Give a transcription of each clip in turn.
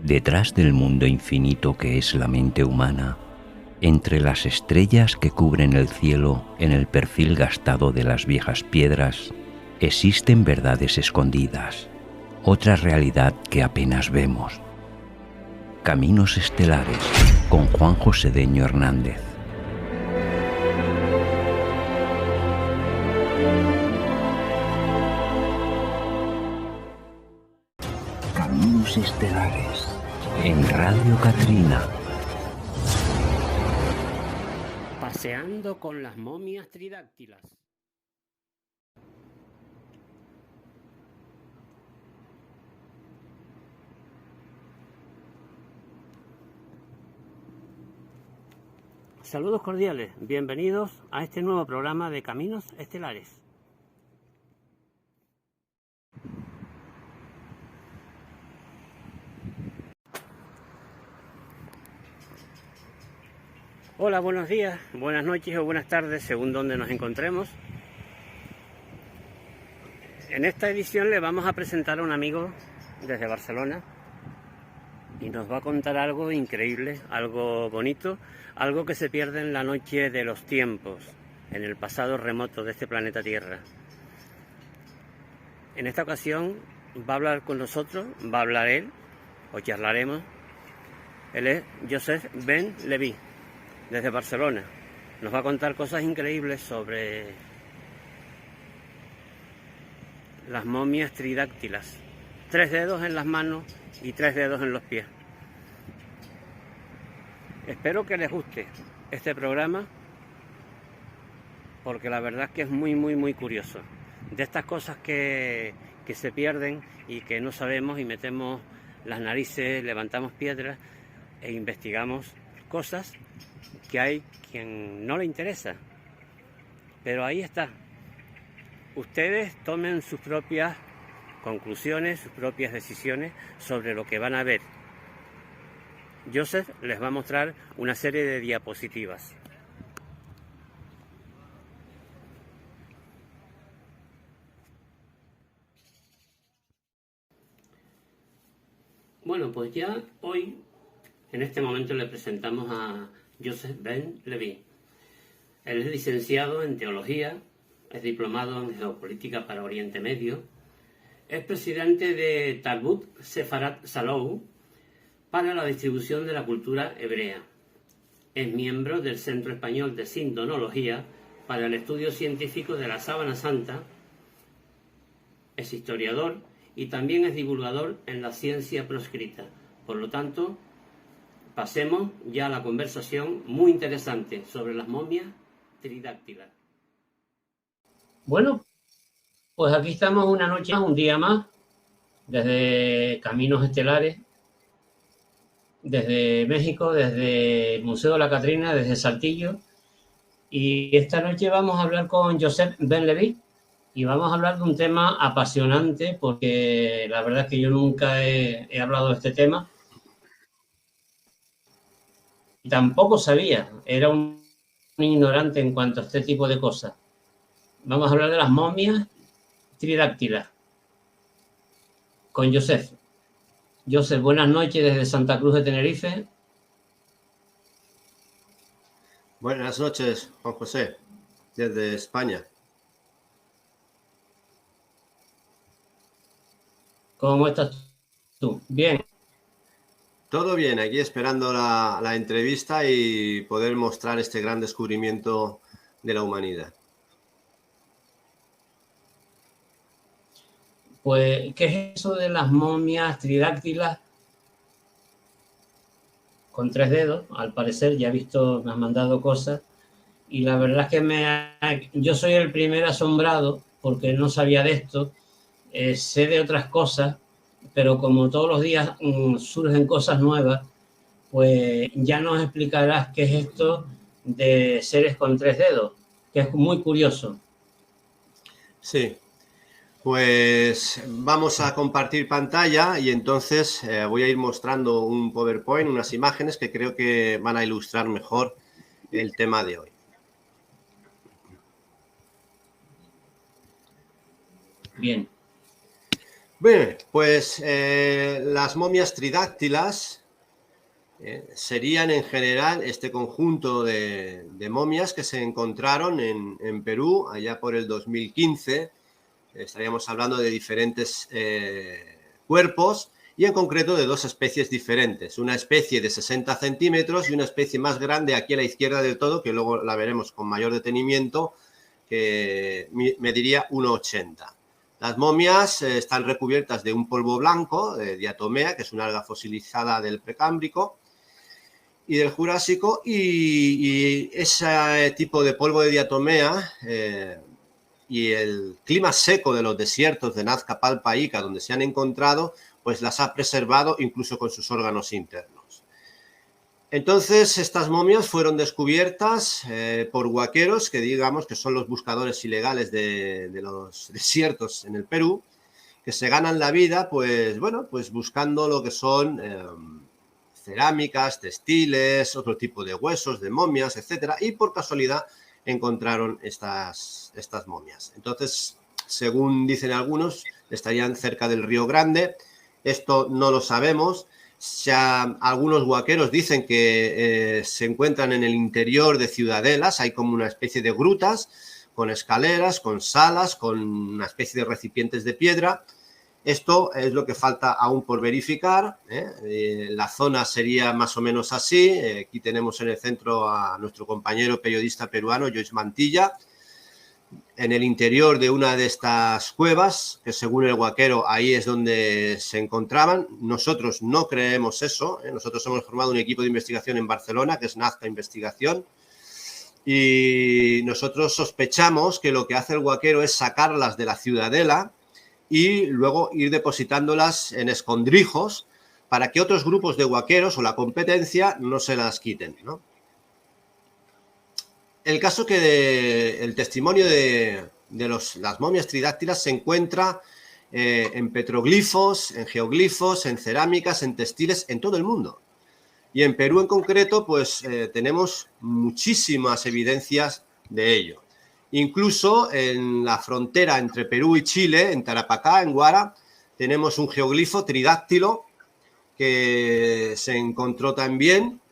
Detrás del mundo infinito que es la mente humana, entre las estrellas que cubren el cielo en el perfil gastado de las viejas piedras, existen verdades escondidas, otra realidad que apenas vemos. Caminos Estelares, con Juanjo Sedeño Hernández. Caminos Estelares, en Radio Catrina. Paseando con las momias tridáctilas. Saludos cordiales, bienvenidos a este nuevo programa de Caminos Estelares. Hola, buenos días, buenas noches o buenas tardes, según donde nos encontremos. En esta edición le vamos a presentar a un amigo desde Barcelona y nos va a contar algo increíble, algo bonito, algo que se pierde en la noche de los tiempos, en el pasado remoto de este planeta Tierra. En esta ocasión va a hablar con nosotros, va a hablar él, o charlaremos. Él es Joseph Ben Levi, desde Barcelona. Nos va a contar cosas increíbles sobre las momias tridáctilas. 3 dedos en las manos y 3 dedos en los pies. Espero que les guste este programa, porque la verdad es que es muy curioso. De estas cosas que se pierden y que no sabemos y metemos las narices, levantamos piedras e investigamos cosas que hay quien no le interesa. Pero ahí está. Ustedes tomen sus propias conclusiones, sus propias decisiones sobre lo que van a ver. Joseph les va a mostrar una serie de diapositivas. Bueno, pues ya hoy, en este momento, le presentamos a Joseph Ben Levi. Él es licenciado en Teología, es diplomado en Geopolítica para Oriente Medio, es presidente de Talmud Sefarat Salou para la distribución de la cultura hebrea. Es miembro del Centro Español de Sindonología para el estudio científico de la Sábana Santa, es historiador y también es divulgador en la ciencia proscrita. Por lo tanto, pasemos ya a la conversación muy interesante sobre las momias tridáctilas. Bueno, pues aquí estamos una noche más, un día más, desde Caminos Estelares, desde México, desde el Museo de la Catrina, desde Saltillo. Y esta noche vamos a hablar con Joseph Ben Levi y vamos a hablar de un tema apasionante, porque la verdad es que yo nunca he hablado de este tema. Y tampoco sabía, era un ignorante en cuanto a este tipo de cosas. Vamos a hablar de las momias tridáctilas con Joseph. Joseph, buenas noches desde Santa Cruz de Tenerife. Buenas noches, Juan José, desde España. ¿Cómo estás tú? Bien. Todo bien, aquí esperando la entrevista y poder mostrar este gran descubrimiento de la humanidad. Pues, ¿qué es eso de las momias tridáctilas con 3 dedos? Al parecer, ya he visto, me has mandado cosas y la verdad es que yo soy el primer asombrado porque no sabía de esto, sé de otras cosas, pero como todos los días surgen cosas nuevas, pues ya nos explicarás qué es esto de seres con 3 dedos, que es muy curioso. Sí. Pues vamos a compartir pantalla y entonces voy a ir mostrando un PowerPoint, unas imágenes que creo que van a ilustrar mejor el tema de hoy. Bien. Bien, pues las momias tridáctilas serían en general este conjunto de momias que se encontraron en Perú allá por el 2015. Estaríamos hablando de diferentes cuerpos y en concreto de dos especies diferentes. Una especie de 60 centímetros y una especie más grande aquí a la izquierda del todo, que luego la veremos con mayor detenimiento, que mediría 1,80. Las momias están recubiertas de un polvo blanco, de diatomea, que es una alga fosilizada del Precámbrico y del Jurásico, y ese tipo de polvo de diatomea y el clima seco de los desiertos de Nazca, Palpa, Ica, donde se han encontrado, pues las ha preservado incluso con sus órganos internos. Entonces, estas momias fueron descubiertas por huaqueros, que digamos que son los buscadores ilegales de los desiertos en el Perú, que se ganan la vida, pues bueno, pues buscando lo que son cerámicas, textiles, otro tipo de huesos, de momias, etcétera, y por casualidad encontraron estas momias. Entonces, según dicen algunos, estarían cerca del Río Grande. Esto no lo sabemos. Algunos huaqueros dicen que se encuentran en el interior de ciudadelas, hay como una especie de grutas con escaleras, con salas, con una especie de recipientes de piedra. Esto es lo que falta aún por verificar. La zona sería más o menos así. Aquí tenemos en el centro a nuestro compañero periodista peruano, Joyce Mantilla, en el interior de una de estas cuevas, que según el huaquero ahí es donde se encontraban. Nosotros no creemos eso. Nosotros hemos formado un equipo de investigación en Barcelona, que es Nazca Investigación, y nosotros sospechamos que lo que hace el huaquero es sacarlas de la ciudadela y luego ir depositándolas en escondrijos para que otros grupos de huaqueros o la competencia no se las quiten, ¿no? El caso que el testimonio de las momias tridáctilas se encuentra en petroglifos, en geoglifos, en cerámicas, en textiles, en todo el mundo. Y en Perú en concreto, pues tenemos muchísimas evidencias de ello. Incluso en la frontera entre Perú y Chile, en Tarapacá, en Huara, tenemos un geoglifo tridáctilo que se encontró también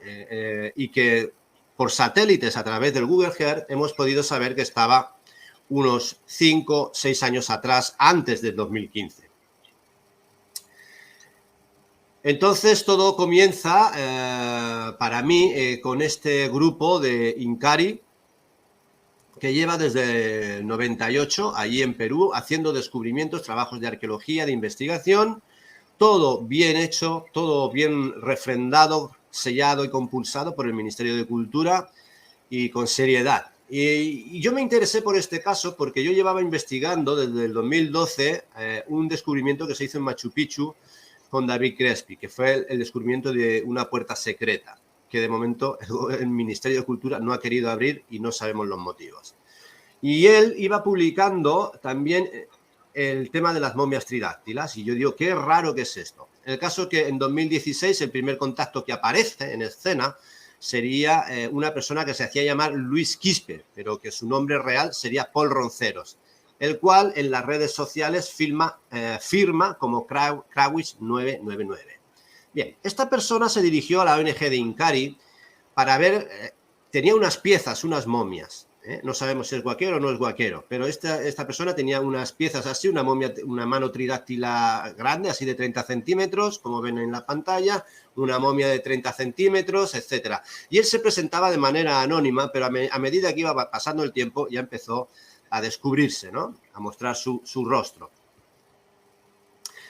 y que por satélites a través del Google Earth hemos podido saber que estaba unos 5 o 6 años atrás, antes del 2015. Entonces todo comienza para mí con este grupo de Incari, que lleva desde el 98 allí en Perú haciendo descubrimientos, trabajos de arqueología, de investigación, todo bien hecho, todo bien refrendado, sellado y compulsado por el Ministerio de Cultura y con seriedad. Y yo me interesé por este caso porque yo llevaba investigando desde el 2012 un descubrimiento que se hizo en Machu Picchu con David Crespi, que fue el descubrimiento de una puerta secreta que de momento el Ministerio de Cultura no ha querido abrir y no sabemos los motivos. Y él iba publicando también el tema de las momias tridáctilas y yo digo, qué raro que es esto. El caso es que en 2016 el primer contacto que aparece en escena sería una persona que se hacía llamar Luis Quispe, pero que su nombre real sería Paul Ronceros, el cual en las redes sociales firma como Krawitz 999. Bien, esta persona se dirigió a la ONG de Incari para ver, tenía unas piezas, unas momias. No sabemos si es huaquero o no es huaquero, pero esta persona tenía unas piezas así, una momia, una mano tridáctila grande, así de 30 centímetros, como ven en la pantalla, una momia de 30 centímetros, etc. Y él se presentaba de manera anónima, pero a medida que iba pasando el tiempo ya empezó a descubrirse, ¿no? A mostrar su rostro.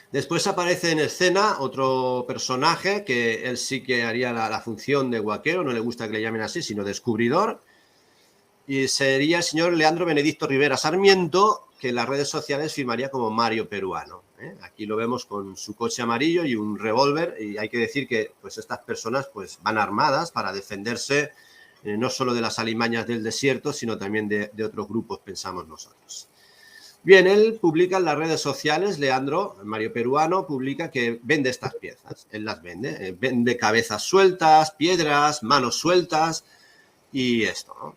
Después aparece en escena otro personaje que él sí que haría la función de huaquero, no le gusta que le llamen así, sino descubridor, y sería el señor Leandro Benedicto Rivera Sarmiento, que en las redes sociales firmaría como Mario Peruano. Aquí lo vemos con su coche amarillo y un revólver, y hay que decir que pues, estas personas pues, van armadas para defenderse no solo de las alimañas del desierto, sino también de otros grupos, pensamos nosotros. Bien, él publica en las redes sociales, Leandro, Mario Peruano, publica que vende estas piezas. Él las vende. Vende cabezas sueltas, piedras, manos sueltas y esto, ¿no?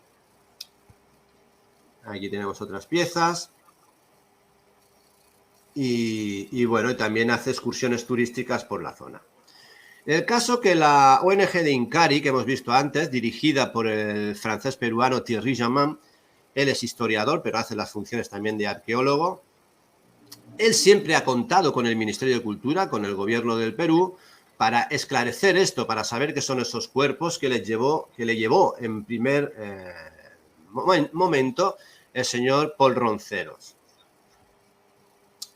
Aquí tenemos otras piezas. y bueno, también hace excursiones turísticas por la zona. El caso que la ONG de Incari, que hemos visto antes, dirigida por el francés peruano Thierry Jamin, él es historiador, pero hace las funciones también de arqueólogo. Él siempre ha contado con el Ministerio de Cultura, con el gobierno del Perú, para esclarecer esto, para saber qué son esos cuerpos que le llevó en primer momento el señor Pol Ronceros.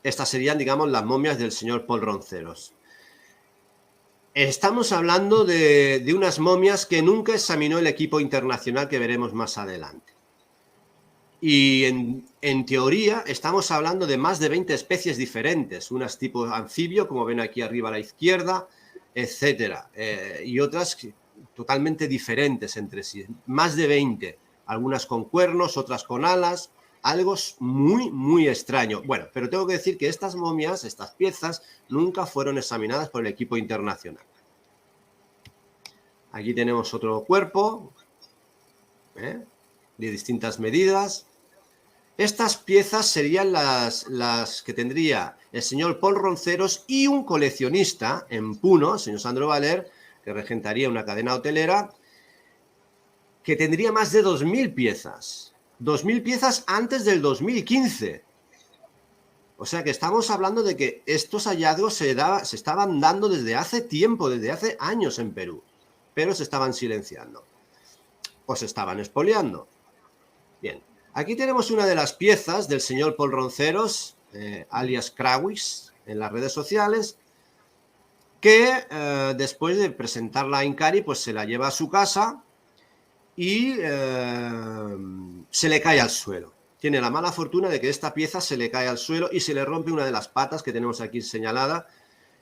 Estas serían, digamos, las momias del señor Pol Ronceros. Estamos hablando de unas momias que nunca examinó el equipo internacional que veremos más adelante. Y en teoría estamos hablando de más de 20 especies diferentes, unas tipo anfibio, como ven aquí arriba a la izquierda, etcétera, y otras totalmente diferentes entre sí, más de 20, algunas con cuernos, otras con alas, algo muy, muy extraño. Bueno, pero tengo que decir que estas momias, estas piezas, nunca fueron examinadas por el equipo internacional. Aquí tenemos otro cuerpo, de distintas medidas. Estas piezas serían las que tendría el señor Pol Ronceros y un coleccionista en Puno, el señor Sandro Valer, que regentaría una cadena hotelera, que tendría más de 2.000 piezas. 2.000 piezas antes del 2015. O sea que estamos hablando de que estos hallazgos se estaban dando desde hace tiempo, desde hace años en Perú, pero se estaban silenciando o se estaban expoliando. Bien. Aquí tenemos una de las piezas del señor Pol Ronceros, alias Krawis, en las redes sociales, que después de presentarla a Incari, pues se la lleva a su casa y se le cae al suelo. Tiene la mala fortuna de que esta pieza se le cae al suelo y se le rompe una de las patas que tenemos aquí señalada.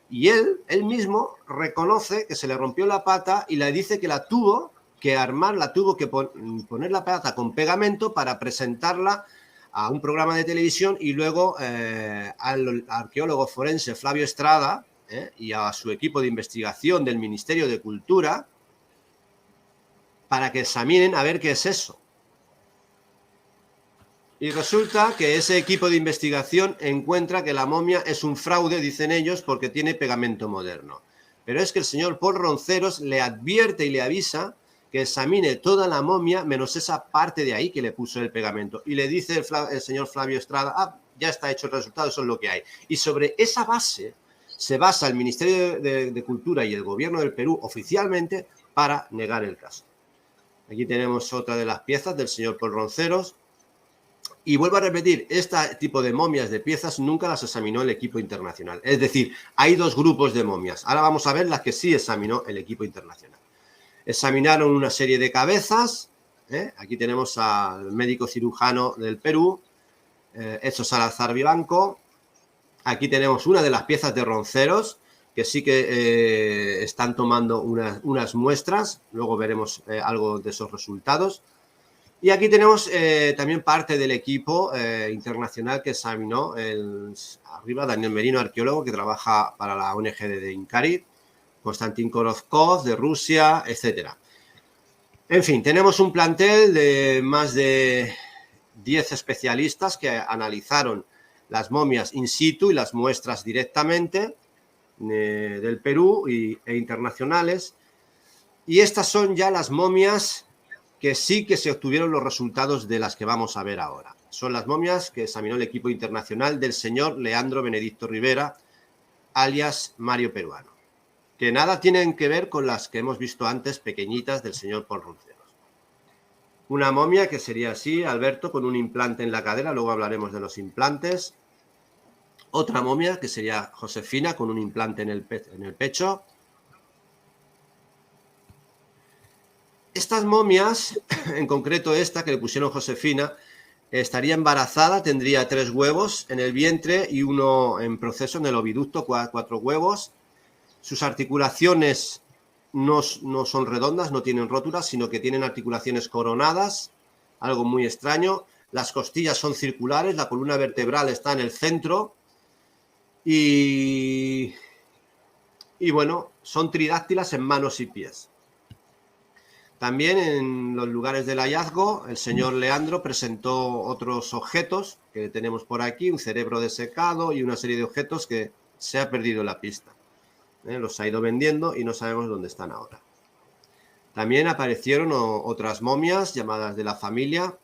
Y él mismo reconoce que se le rompió la pata y le dice que la tuvo que armarla, tuvo que poner la pata con pegamento para presentarla a un programa de televisión y luego al arqueólogo forense Flavio Estrada y a su equipo de investigación del Ministerio de Cultura para que examinen a ver qué es eso. Y resulta que ese equipo de investigación encuentra que la momia es un fraude, dicen ellos, porque tiene pegamento moderno. Pero es que el señor Pol Ronceros le advierte y le avisa que examine toda la momia menos esa parte de ahí que le puso el pegamento. Y le dice el señor Flavio Estrada, ya está hecho el resultado, eso es lo que hay. Y sobre esa base se basa el Ministerio de Cultura y el Gobierno del Perú oficialmente para negar el caso. Aquí tenemos otra de las piezas del señor Pol Ronceros. Y vuelvo a repetir, este tipo de momias de piezas nunca las examinó el equipo internacional. Es decir, hay dos grupos de momias. Ahora vamos a ver las que sí examinó el equipo internacional. Examinaron una serie de cabezas. Aquí tenemos al médico cirujano del Perú, Edson Salazar Vivanco. Aquí tenemos una de las piezas de Ronceros, que sí que están tomando unas muestras. Luego veremos algo de esos resultados. Y aquí tenemos también parte del equipo internacional que examinó arriba Daniel Merino, arqueólogo que trabaja para la ONG de Incari, Konstantin Korotkov de Rusia, etcétera. En fin, tenemos un plantel de más de 10 especialistas que analizaron las momias in situ y las muestras directamente del Perú e internacionales. Y estas son ya las momias que sí que se obtuvieron los resultados de las que vamos a ver ahora. Son las momias que examinó el equipo internacional del señor Leandro Benedicto Rivera, alias Mario Peruano, que nada tienen que ver con las que hemos visto antes, pequeñitas, del señor Pol Ronceros. Una momia que sería así, Alberto, con un implante en la cadera, luego hablaremos de los implantes. Otra momia que sería Josefina, con un implante en el pecho. Estas momias, en concreto esta que le pusieron Josefina, estaría embarazada, tendría 3 huevos en el vientre y uno en proceso en el oviducto, 4 huevos. Sus articulaciones no son redondas, no tienen rótulas, sino que tienen articulaciones coronadas, algo muy extraño. Las costillas son circulares, la columna vertebral está en el centro y bueno, son tridáctilas en manos y pies. También en los lugares del hallazgo, el señor Leandro presentó otros objetos que tenemos por aquí, un cerebro desecado y una serie de objetos que se ha perdido la pista. Los ha ido vendiendo y no sabemos dónde están ahora. También aparecieron otras momias llamadas de la familia.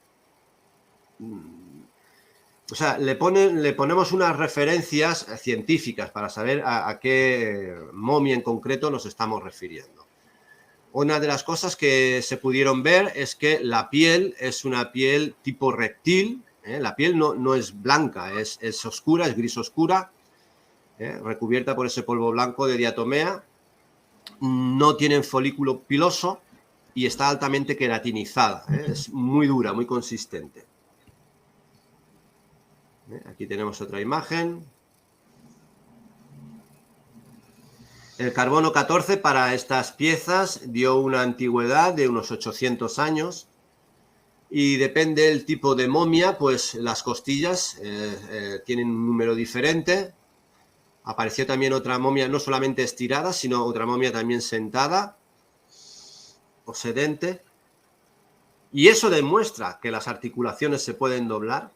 O sea, le ponemos unas referencias científicas para saber a qué momia en concreto nos estamos refiriendo. Una de las cosas que se pudieron ver es que la piel es una piel tipo reptil. La piel no es blanca, es oscura, es gris oscura, recubierta por ese polvo blanco de diatomea. No tienen folículo piloso y está altamente queratinizada. Es muy dura, muy consistente. Aquí tenemos otra imagen. El carbono 14 para estas piezas dio una antigüedad de unos 800 años y depende del tipo de momia, pues las costillas tienen un número diferente. Apareció también otra momia no solamente estirada, sino otra momia también sentada o sedente. Y eso demuestra que las articulaciones se pueden doblar.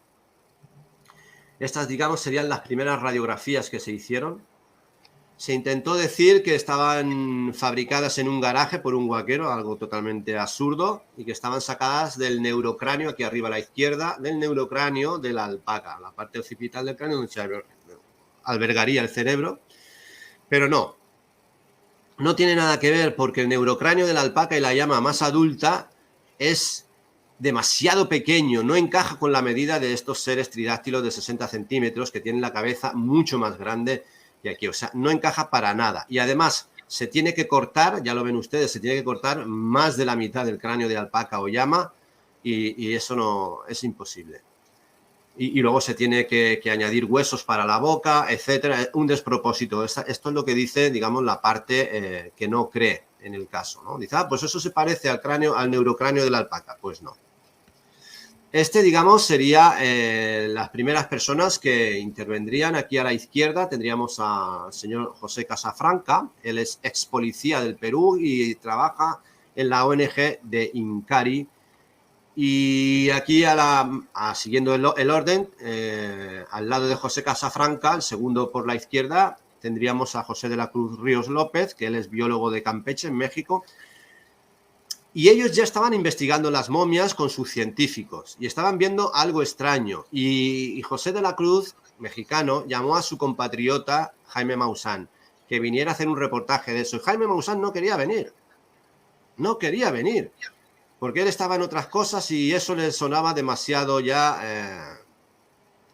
Estas, digamos, serían las primeras radiografías que se hicieron. Se intentó decir que estaban fabricadas en un garaje por un huaquero, algo totalmente absurdo, y que estaban sacadas del neurocráneo, aquí arriba a la izquierda, del neurocráneo de la alpaca, la parte occipital del cráneo donde se albergaría el cerebro. Pero no tiene nada que ver, porque el neurocráneo de la alpaca y la llama más adulta es demasiado pequeño, no encaja con la medida de estos seres tridáctilos de 60 centímetros que tienen la cabeza mucho más grande que aquí, o sea, no encaja para nada. Y además se tiene que cortar, ya lo ven ustedes, se tiene que cortar más de la mitad del cráneo de alpaca o llama y eso no es imposible. Y luego se tiene que añadir huesos para la boca, etcétera, un despropósito. Esto es lo que dice, digamos, la parte que no cree en el caso, ¿no? Dice, pues eso se parece al cráneo, al neurocráneo de la alpaca. Pues no. Digamos, sería las primeras personas que intervendrían. Aquí a la izquierda tendríamos al señor José Casafranca. Él es ex policía del Perú y trabaja en la ONG de Incari. Y aquí, siguiendo el orden, al lado de José Casafranca, el segundo por la izquierda, tendríamos a José de la Cruz Ríos López, que él es biólogo de Campeche, en México. Y ellos ya estaban investigando las momias con sus científicos y estaban viendo algo extraño. Y José de la Cruz, mexicano, llamó a su compatriota Jaime Maussan que viniera a hacer un reportaje de eso. Y Jaime Maussan no quería venir. No quería venir. Porque él estaba en otras cosas y eso le sonaba demasiado ya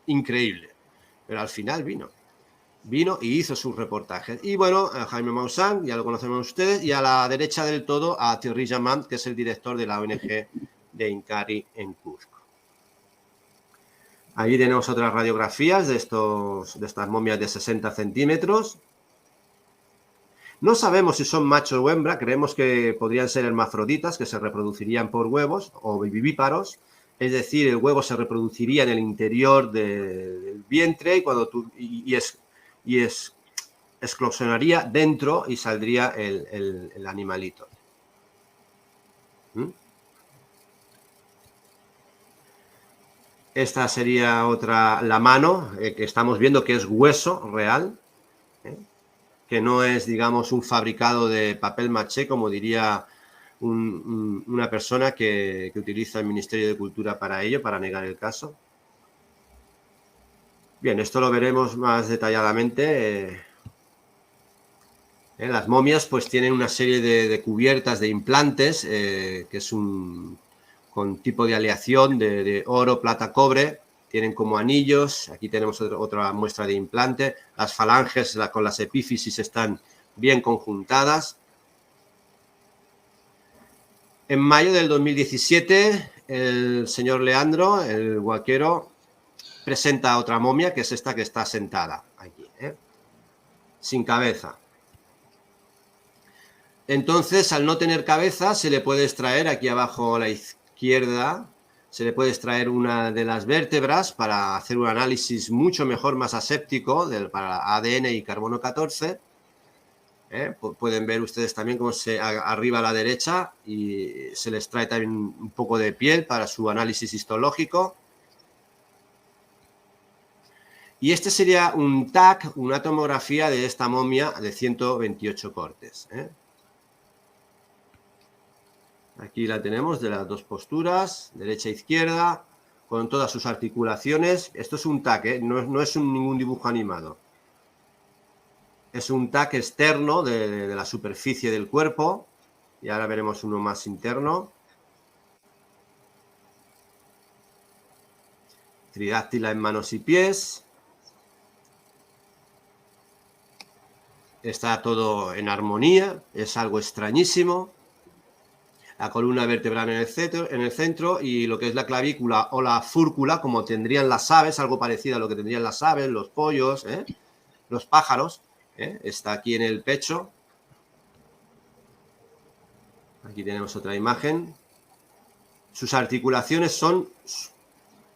increíble. Pero al final vino y hizo sus reportajes. Y bueno, Jaime Maussan, ya lo conocemos ustedes, y a la derecha del todo a Thierry Jamant, que es el director de la ONG de Incari en Cuzco. Allí tenemos otras radiografías de estas momias de 60 centímetros. No sabemos si son macho o hembra, creemos que podrían ser hermafroditas, que se reproducirían por huevos, o vivíparos, es decir, el huevo se reproduciría en el interior del vientre y explosionaría dentro y saldría el animalito. Esta sería la mano, que estamos viendo que es hueso real, que no es, digamos, un fabricado de papel maché, como diría una persona que utiliza el Ministerio de Cultura para ello, para negar el caso. Bien, esto lo veremos más detalladamente. Las momias pues tienen una serie de cubiertas de implantes, que es con tipo de aleación de oro, plata, cobre. Tienen como anillos. Aquí tenemos otra muestra de implante. Las falanges con las epífisis están bien conjuntadas. En mayo del 2017, el señor Leandro, el huaquero, presenta otra momia, que es esta que está sentada aquí, sin cabeza. Entonces, al no tener cabeza, se le puede extraer aquí abajo a la izquierda, se le puede extraer una de las vértebras para hacer un análisis mucho mejor, más aséptico, para ADN y carbono 14. Pueden ver ustedes también cómo arriba a la derecha y se les trae también un poco de piel para su análisis histológico. Y este sería un TAC, una tomografía de esta momia de 128 cortes. Aquí la tenemos de las dos posturas, derecha e izquierda, con todas sus articulaciones. Esto es un TAC, no es ningún dibujo animado. Es un TAC externo de la superficie del cuerpo. Y ahora veremos uno más interno. Tridáctila en manos y pies. Está todo en armonía, es algo extrañísimo. La columna vertebral en el centro y lo que es la clavícula o la fúrcula, como tendrían las aves, algo parecido a lo que tendrían las aves, los pollos, los pájaros, está aquí en el pecho. Aquí tenemos otra imagen. Sus articulaciones son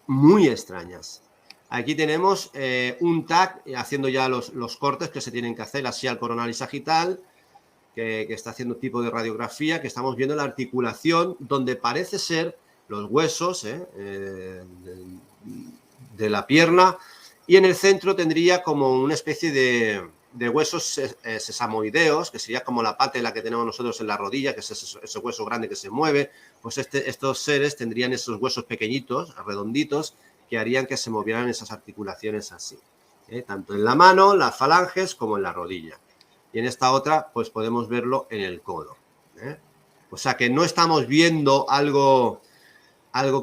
muy extrañas. Aquí tenemos un TAC haciendo ya los cortes que se tienen que hacer, así al coronario sagital, que está haciendo un tipo de radiografía, que estamos viendo la articulación donde parece ser los huesos de la pierna, y en el centro tendría como una especie de huesos sesamoideos, que sería como la patela que tenemos nosotros en la rodilla, que es ese hueso grande que se mueve. Pues estos seres tendrían esos huesos pequeñitos, redonditos, que harían que se movieran esas articulaciones así, tanto en la mano, las falanges, como en la rodilla. Y en esta otra, pues podemos verlo en el codo. O sea que no estamos viendo algo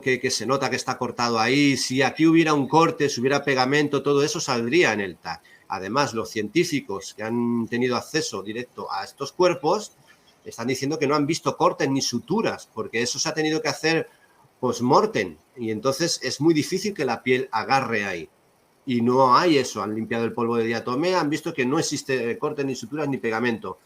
que se nota que está cortado ahí. Si aquí hubiera un corte, si hubiera pegamento, todo eso saldría en el TAC. Además, los científicos que han tenido acceso directo a estos cuerpos están diciendo que no han visto cortes ni suturas, porque eso se ha tenido que hacer post-mortem, y entonces es muy difícil que la piel agarre ahí. Y no hay eso, han limpiado el polvo de diatomea, han visto que no existe corte ni suturas ni pegamento.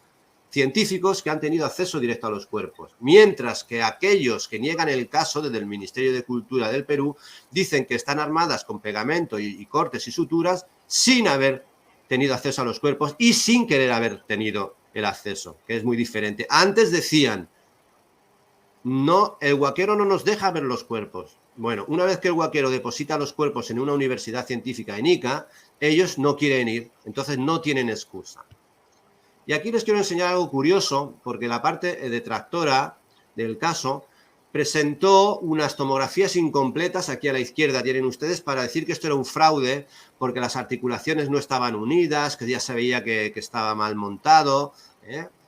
Científicos que han tenido acceso directo a los cuerpos. Mientras que aquellos que niegan el caso desde el Ministerio de Cultura del Perú dicen que están armadas con pegamento y cortes y suturas sin haber tenido acceso a los cuerpos y sin querer haber tenido el acceso, que es muy diferente. Antes decían, no, el huaquero no nos deja ver los cuerpos. Bueno, una vez que el huaquero deposita los cuerpos en una universidad científica en Ica, ellos no quieren ir, entonces no tienen excusa. Y aquí les quiero enseñar algo curioso, porque la parte detractora del caso presentó unas tomografías incompletas, aquí a la izquierda tienen ustedes, para decir que esto era un fraude, porque las articulaciones no estaban unidas, que ya se veía que estaba mal montado,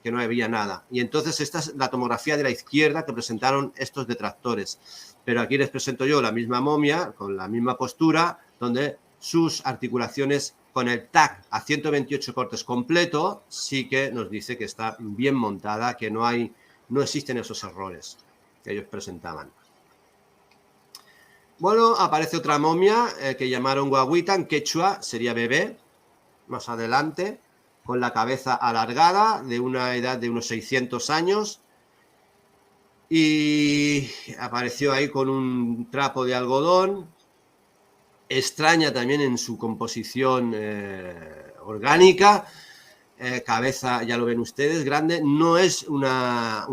que no había nada. Y entonces esta es la tomografía de la izquierda que presentaron estos detractores. Pero aquí les presento yo la misma momia, con la misma postura, donde sus articulaciones con el TAC a 128 cortes completo, sí que nos dice que está bien montada, que no existen esos errores que ellos presentaban. Bueno, aparece otra momia que llamaron guaguita, en quechua sería bebé, más adelante, con la cabeza alargada, de una edad de unos 600 años, y apareció ahí con un trapo de algodón, extraña también en su composición orgánica, cabeza, ya lo ven ustedes, grande, no es una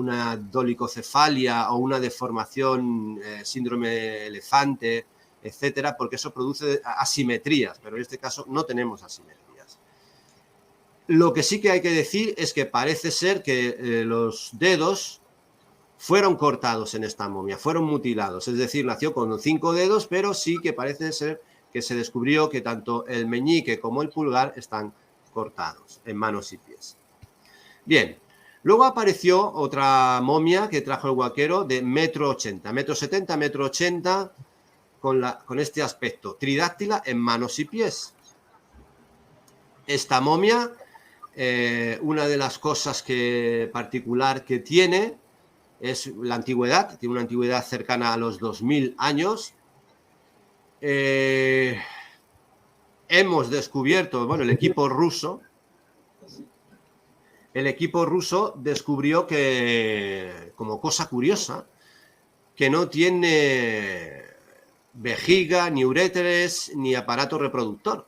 dolicocefalia o una deformación, síndrome elefante, etcétera, porque eso produce asimetrías, pero en este caso no tenemos asimetrías. Lo que sí que hay que decir es que parece ser que los dedos fueron cortados en esta momia, fueron mutilados, es decir, nació con 5 dedos, pero sí que parece ser que se descubrió que tanto el meñique como el pulgar están cortados en manos y pies. Bien, luego apareció otra momia que trajo el huaquero de 1,80 m, 1,70 m, 1,80 m, con este aspecto, tridáctila en manos y pies. Esta momia, una de las cosas particular que tiene es la antigüedad, tiene una antigüedad cercana a los 2000 años. Hemos descubierto, bueno, el equipo ruso descubrió que, como cosa curiosa, que no tiene vejiga, ni uréteres, ni aparato reproductor.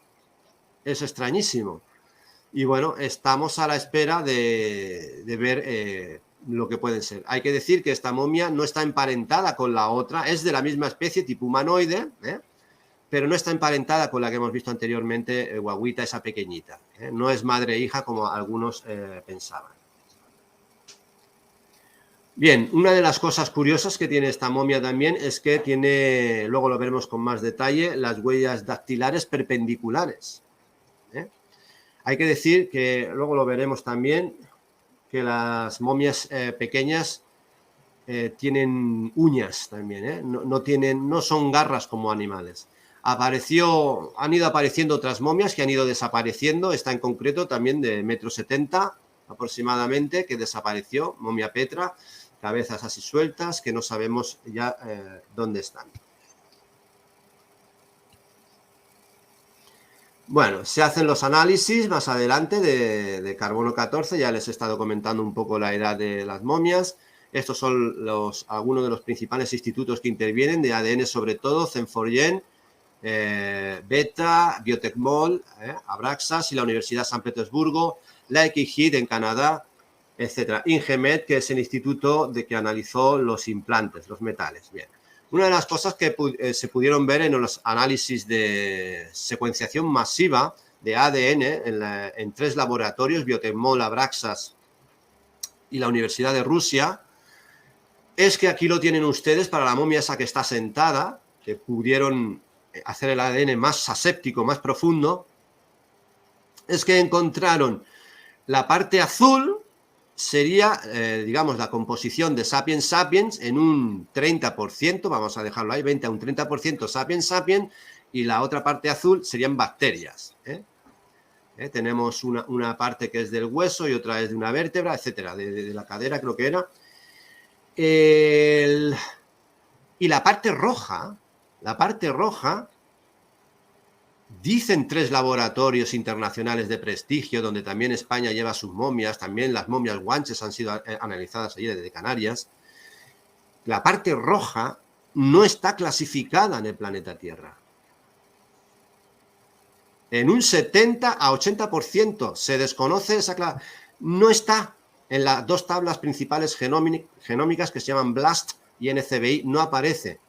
Es extrañísimo. Y bueno, estamos a la espera de ver lo que pueden ser. Hay que decir que esta momia no está emparentada con la otra, es de la misma especie, tipo humanoide, pero no está emparentada con la que hemos visto anteriormente, guaguita, esa pequeñita. No es madre e hija como algunos pensaban. Bien, una de las cosas curiosas que tiene esta momia también es que tiene, luego lo veremos con más detalle, las huellas dactilares perpendiculares. Hay que decir que, luego lo veremos también, que las momias pequeñas tienen uñas también, no son garras como animales. Han ido apareciendo otras momias que han ido desapareciendo, esta en concreto también de 1,70 m aproximadamente, que desapareció, momia Petra, cabezas así sueltas, que no sabemos ya dónde están. Bueno, se hacen los análisis más adelante de carbono 14, ya les he estado comentando un poco la edad de las momias. Estos son algunos de los principales institutos que intervienen, de ADN sobre todo, Cenforgen, Beta, Biotechmol, Abraxas y la Universidad de San Petersburgo, la EQHID en Canadá, etc. Ingemed, que es el instituto que analizó los implantes, los metales. Bien. Una de las cosas que se pudieron ver en los análisis de secuenciación masiva de ADN en 3 laboratorios, Biotechmol, Abraxas y la Universidad de Rusia, es que aquí lo tienen ustedes para la momia esa que está sentada, que pudieron hacer el ADN más aséptico, más profundo, es que encontraron la parte azul, sería, digamos, la composición de Sapiens Sapiens en un 30%, vamos a dejarlo ahí, 20 a un 30% Sapiens Sapiens, y la otra parte azul serían bacterias. Tenemos una parte que es del hueso y otra es de una vértebra, etcétera, de la cadera creo que era. Y la parte roja, dicen 3 laboratorios internacionales de prestigio, donde también España lleva sus momias, también las momias guanches han sido analizadas allí desde Canarias. La parte roja no está clasificada en el planeta Tierra. En un 70 a 80% se desconoce esa no está en las 2 tablas principales genómicas que se llaman BLAST y NCBI, no aparece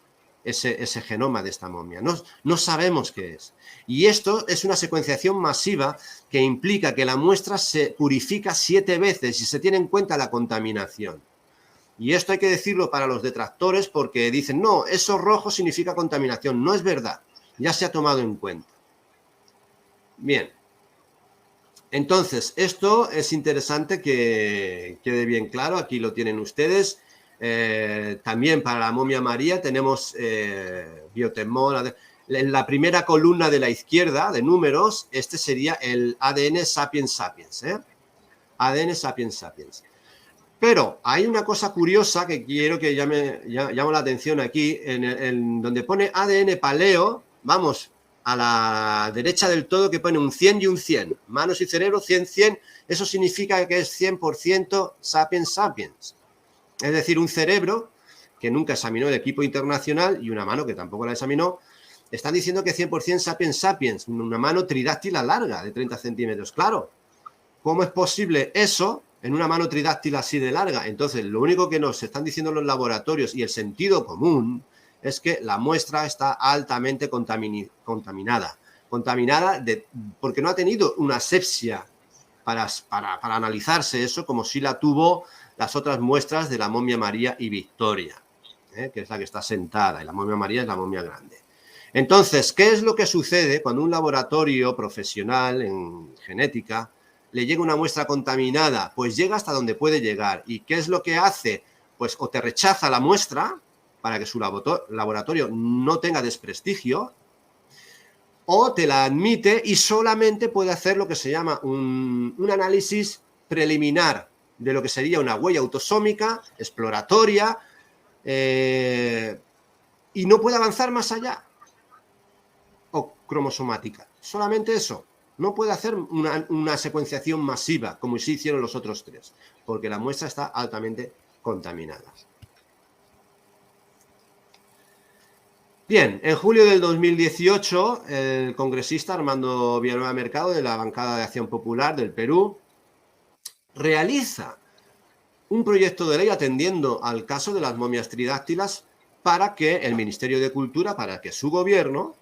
ese genoma de esta momia. No sabemos qué es. Y esto es una secuenciación masiva que implica que la muestra se purifica 7 veces y se tiene en cuenta la contaminación. Y esto hay que decirlo para los detractores porque dicen, no, eso rojo significa contaminación. No es verdad, ya se ha tomado en cuenta. Bien. Entonces, esto es interesante que quede bien claro, aquí lo tienen ustedes. También para la momia María tenemos Biotechmol. En la primera columna de la izquierda de números, este sería el ADN Sapiens Sapiens. ADN Sapiens Sapiens. Pero hay una cosa curiosa que quiero que llamo la atención aquí, en donde pone ADN Paleo, vamos a la derecha del todo, que pone un 100 y un 100, manos y cerebro, 100-100, eso significa que es 100% Sapiens Sapiens. Es decir, un cerebro que nunca examinó el equipo internacional y una mano que tampoco la examinó, están diciendo que 100% Sapiens Sapiens, una mano tridáctila larga de 30 centímetros. Claro, ¿cómo es posible eso en una mano tridáctila así de larga? Entonces, lo único que nos están diciendo los laboratorios y el sentido común es que la muestra está altamente contaminada porque no ha tenido una asepsia para analizarse eso, como si la tuvo las otras muestras de la momia María y Victoria, que es la que está sentada, y la momia María es la momia grande. Entonces, ¿qué es lo que sucede cuando un laboratorio profesional en genética le llega una muestra contaminada? Pues llega hasta donde puede llegar. ¿Y qué es lo que hace? Pues o te rechaza la muestra para que su laboratorio no tenga desprestigio, o te la admite y solamente puede hacer lo que se llama un análisis preliminar de lo que sería una huella autosómica, exploratoria, y no puede avanzar más allá, o cromosomática. Solamente eso. No puede hacer una secuenciación masiva, como sí hicieron los otros 3, porque la muestra está altamente contaminada. Bien, en julio del 2018, el congresista Armando Villanueva Mercado, de la Bancada de Acción Popular del Perú, realiza un proyecto de ley atendiendo al caso de las momias tridáctilas para que el Ministerio de Cultura, para que su gobierno,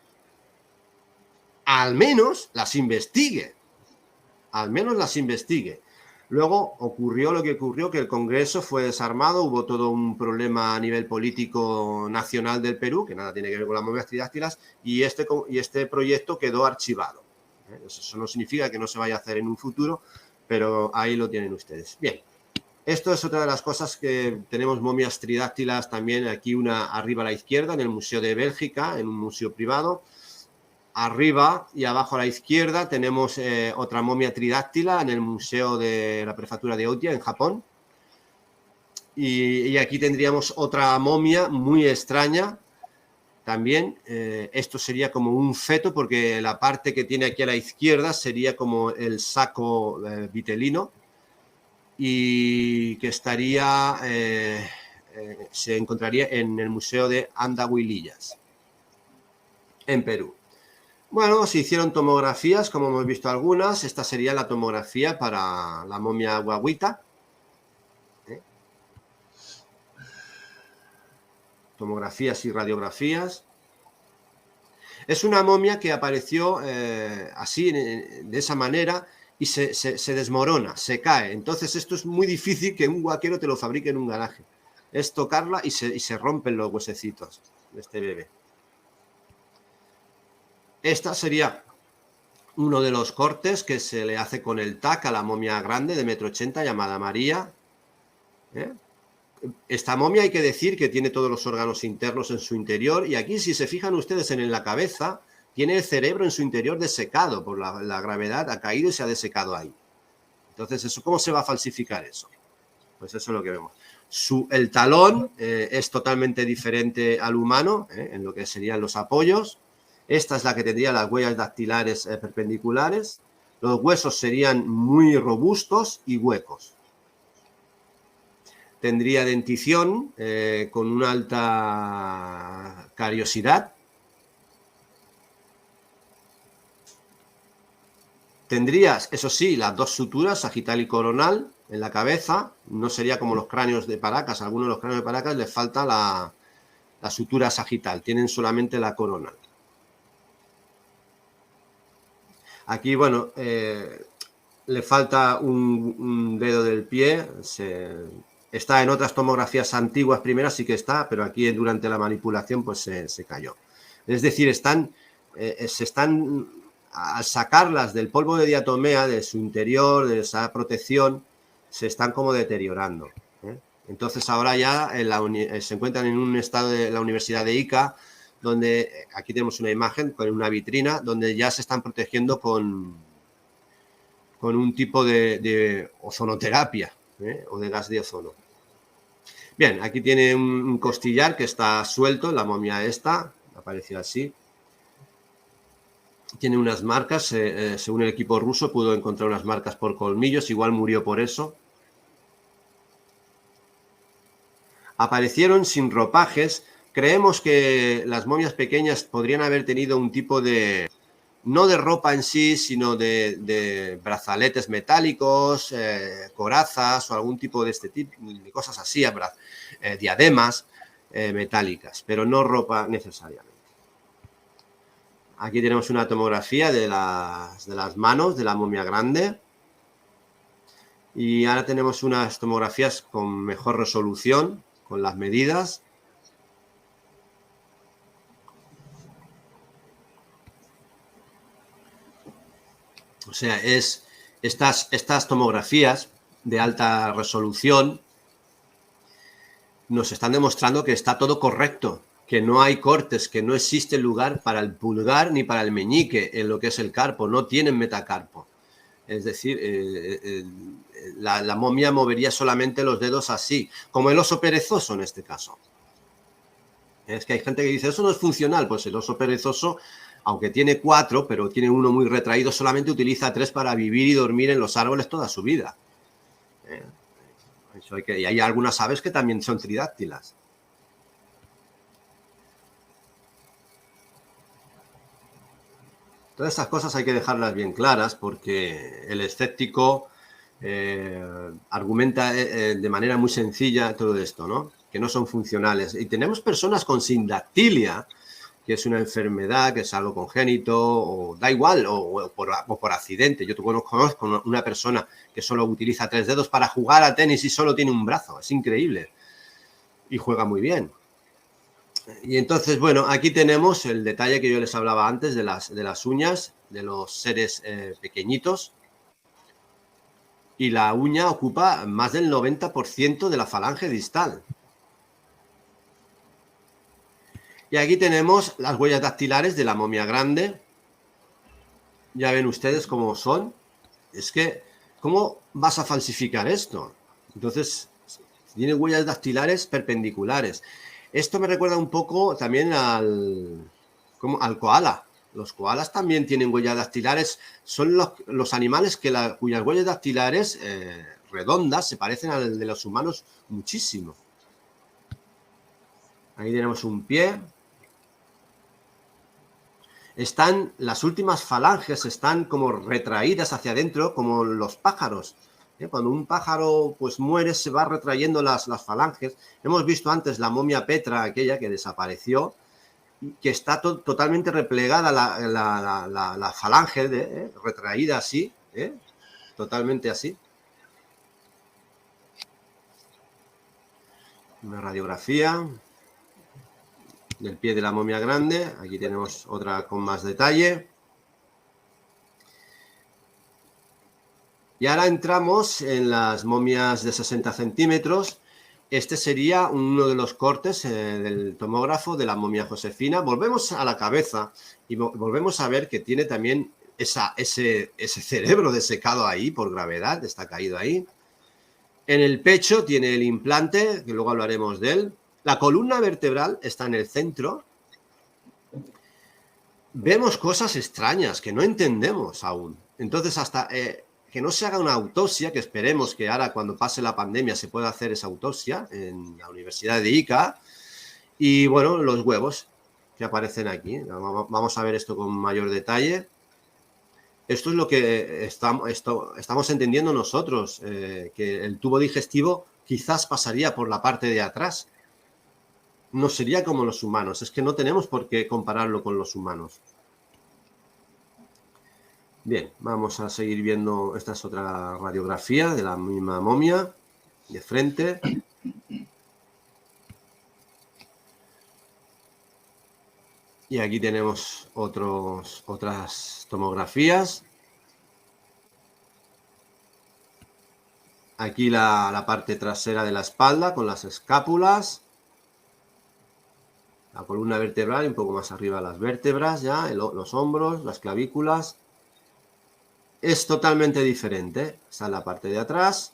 al menos las investigue. Al menos las investigue. Luego ocurrió lo que ocurrió, que el Congreso fue desarmado, hubo todo un problema a nivel político nacional del Perú, que nada tiene que ver con las momias tridáctilas, y este proyecto quedó archivado. Eso no significa que no se vaya a hacer en un futuro, pero ahí lo tienen ustedes. Bien, esto es otra de las cosas que tenemos momias tridáctilas también, aquí una arriba a la izquierda, en el Museo de Bélgica, en un museo privado. Arriba y abajo a la izquierda tenemos otra momia tridáctila en el Museo de la Prefectura de Otia, en Japón. Y aquí tendríamos otra momia muy extraña. También esto sería como un feto, porque la parte que tiene aquí a la izquierda sería como el saco vitelino y que estaría, se encontraría en el Museo de Andahuaylas, en Perú. Bueno, se hicieron tomografías, como hemos visto algunas. Esta sería la tomografía para la momia guaguita. Tomografías y radiografías. Es una momia que apareció así, de esa manera, y se desmorona, se cae. Entonces esto es muy difícil que un guaquero te lo fabrique en un garaje. Es tocarla y se rompen los huesecitos de este bebé. Esta sería uno de los cortes que se le hace con el TAC a la momia grande de 1,80 m llamada María. Esta momia hay que decir que tiene todos los órganos internos en su interior, y aquí, si se fijan ustedes en la cabeza, tiene el cerebro en su interior desecado por la gravedad, ha caído y se ha desecado ahí. Entonces, ¿eso cómo se va a falsificar eso? Pues eso es lo que vemos. El talón es totalmente diferente al humano, en lo que serían los apoyos. Esta es la que tendría las huellas dactilares perpendiculares. Los huesos serían muy robustos y huecos. Tendría dentición con una alta cariosidad. Tendrías, eso sí, las dos suturas, sagital y coronal, en la cabeza. No sería como los cráneos de Paracas. A algunos de los cráneos de Paracas les falta la sutura sagital. Tienen solamente la coronal. Aquí, bueno, le falta un dedo del pie. Está en otras tomografías antiguas primeras, sí que está, pero aquí durante la manipulación pues se cayó. Es decir, al sacarlas del polvo de diatomea, de su interior, de esa protección, se están como deteriorando. Entonces ahora ya se encuentran en un estado de la Universidad de Ica, donde aquí tenemos una imagen con una vitrina, donde ya se están protegiendo con un tipo de ozonoterapia, o de gas de ozono. Bien, aquí tiene un costillar que está suelto, la momia esta, apareció así. Tiene unas marcas, según el equipo ruso pudo encontrar unas marcas por colmillos, igual murió por eso. Aparecieron sin ropajes. Creemos que las momias pequeñas podrían haber tenido un tipo de, no de ropa en sí, sino de brazaletes metálicos, corazas o algún tipo de este tipo, de cosas así, diademas metálicas, pero no ropa necesariamente. Aquí tenemos una tomografía de las manos de la momia grande. Y ahora tenemos unas tomografías con mejor resolución, con las medidas. O sea, estas tomografías de alta resolución nos están demostrando que está todo correcto, que no hay cortes, que no existe lugar para el pulgar ni para el meñique en lo que es el carpo, no tienen metacarpo. Es decir, la momia movería solamente los dedos así, como el oso perezoso en este caso. Es que hay gente que dice, eso no es funcional. Pues el oso perezoso, aunque tiene 4, pero tiene uno muy retraído, solamente utiliza 3 para vivir y dormir en los árboles toda su vida. Y hay algunas aves que también son tridáctilas. Todas estas cosas hay que dejarlas bien claras porque el escéptico argumenta de manera muy sencilla todo esto, ¿no? Que no son funcionales. Y tenemos personas con sindactilia, que es una enfermedad, que es algo congénito, o da igual, o por accidente. Yo conozco una persona que solo utiliza 3 dedos para jugar a tenis y solo tiene un brazo. Es increíble. Y juega muy bien. Y entonces, bueno, aquí tenemos el detalle que yo les hablaba antes de las uñas, de los seres pequeñitos. Y la uña ocupa más del 90% de la falange distal. Y aquí tenemos las huellas dactilares de la momia grande. Ya ven ustedes cómo son. Es que, ¿cómo vas a falsificar esto? Entonces, tiene huellas dactilares perpendiculares. Esto me recuerda un poco también al koala. Los koalas también tienen huellas dactilares. Son los animales cuyas huellas dactilares redondas se parecen al de los humanos muchísimo. Ahí tenemos un pie. Las últimas falanges están como retraídas hacia adentro, como los pájaros. Cuando un pájaro pues muere, se va retrayendo las falanges. Hemos visto antes la momia Petra, aquella que desapareció, que está totalmente replegada la falange, retraída así, totalmente así. Una radiografía del pie de la momia grande. Aquí tenemos otra con más detalle. Y ahora entramos en las momias de 60 centímetros. Este sería uno de los cortes del tomógrafo de la momia Josefina. Volvemos a la cabeza y volvemos a ver que tiene también ese cerebro desecado ahí por gravedad, está caído ahí. En el pecho tiene el implante, que luego hablaremos de él. La columna vertebral está en el centro. Vemos cosas extrañas que no entendemos aún. Entonces, hasta que no se haga una autopsia, que esperemos que ahora cuando pase la pandemia se pueda hacer esa autopsia en la Universidad de Ica. Y bueno, los huevos que aparecen aquí. Vamos a ver esto con mayor detalle. Esto es lo que estamos entendiendo nosotros, que el tubo digestivo quizás pasaría por la parte de atrás. No sería como los humanos, es que no tenemos por qué compararlo con los humanos. Bien, vamos a seguir viendo, esta es otra radiografía de la misma momia, de frente. Y aquí tenemos otras tomografías. Aquí la parte trasera de la espalda con las escápulas. La columna vertebral y un poco más arriba las vértebras ya, los hombros, las clavículas. Es totalmente diferente. Está en la parte de atrás.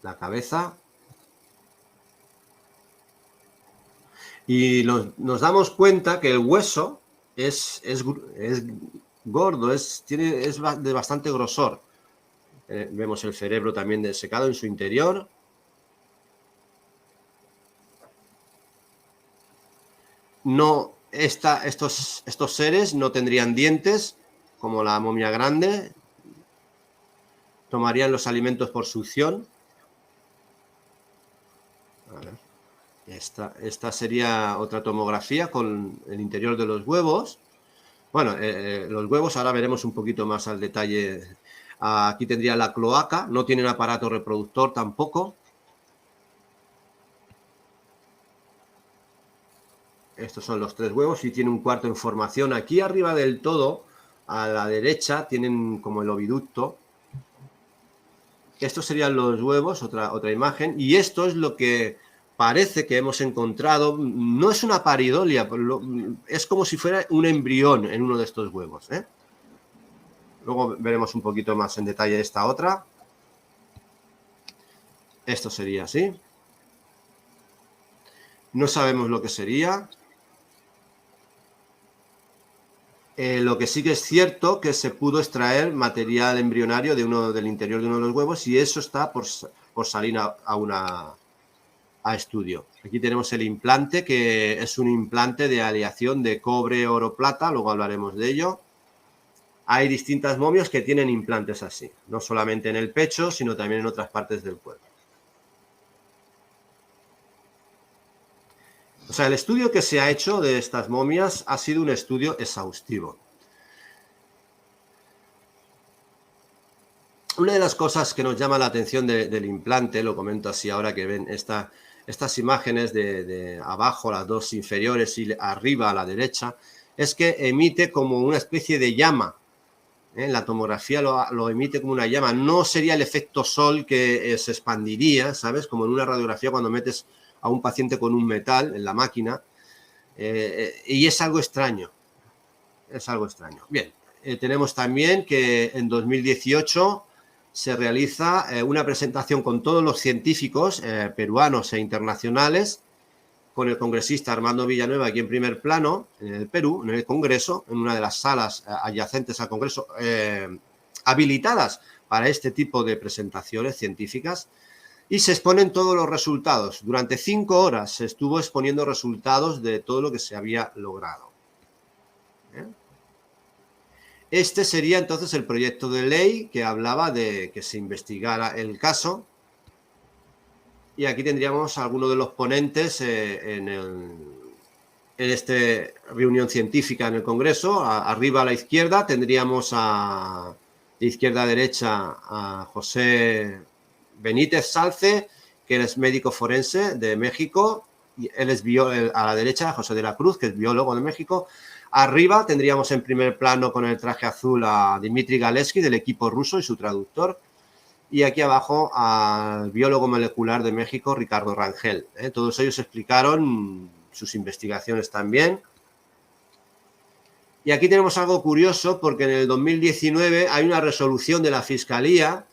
La cabeza. Y nos damos cuenta que el hueso es gordo, es de bastante grosor. Vemos el cerebro también desecado en su interior. No, estos seres no tendrían dientes, como la momia grande. Tomarían los alimentos por succión. A ver. Esta sería otra tomografía con el interior de los huevos. Bueno, los huevos ahora veremos un poquito más al detalle. Aquí tendría la cloaca, no tienen aparato reproductor tampoco. Estos son los 3 huevos y tiene un cuarto en formación. Aquí arriba del todo, a la derecha, tienen como el oviducto. Estos serían los huevos, otra imagen. Y esto es lo que parece que hemos encontrado. No es una paridolia, es como si fuera un embrión en uno de estos huevos. Luego veremos un poquito más en detalle esta otra. Esto sería así. No sabemos lo que sería. Lo que sí que es cierto que se pudo extraer material embrionario del interior de uno de los huevos y eso está por salir a a estudio. Aquí tenemos el implante, que es un implante de aleación de cobre, oro, plata, luego hablaremos de ello. Hay distintas momias que tienen implantes así, no solamente en el pecho, sino también en otras partes del cuerpo. O sea, el estudio que se ha hecho de estas momias ha sido un estudio exhaustivo. Una de las cosas que nos llama la atención del implante, lo comento así ahora que ven estas imágenes de abajo, las dos inferiores y arriba a la derecha, es que emite como una especie de llama. La tomografía lo emite como una llama. No sería el efecto sol que se expandiría, ¿sabes? Como en una radiografía cuando metes a un paciente con un metal en la máquina. Y es algo extraño. Es algo extraño. Bien, tenemos también que en 2018 se realiza una presentación con todos los científicos peruanos e internacionales, con el congresista Armando Villanueva aquí en primer plano, en el Perú, en el Congreso, en una de las salas adyacentes al Congreso, habilitadas para este tipo de presentaciones científicas, y se exponen todos los resultados. Durante 5 horas se estuvo exponiendo resultados de todo lo que se había logrado. Este sería entonces el proyecto de ley que hablaba de que se investigara el caso. Y aquí tendríamos a algunos de los ponentes en esta reunión científica en el Congreso. Arriba a la izquierda tendríamos de izquierda a derecha a José Benítez Salce, que es médico forense de México. Y él es a la derecha, José de la Cruz, que es biólogo de México. Arriba tendríamos en primer plano con el traje azul a Dmitry Galeski del equipo ruso y su traductor. Y aquí abajo al biólogo molecular de México, Ricardo Rangel. Todos ellos explicaron sus investigaciones también. Y aquí tenemos algo curioso porque en el 2019 hay una resolución de la Fiscalía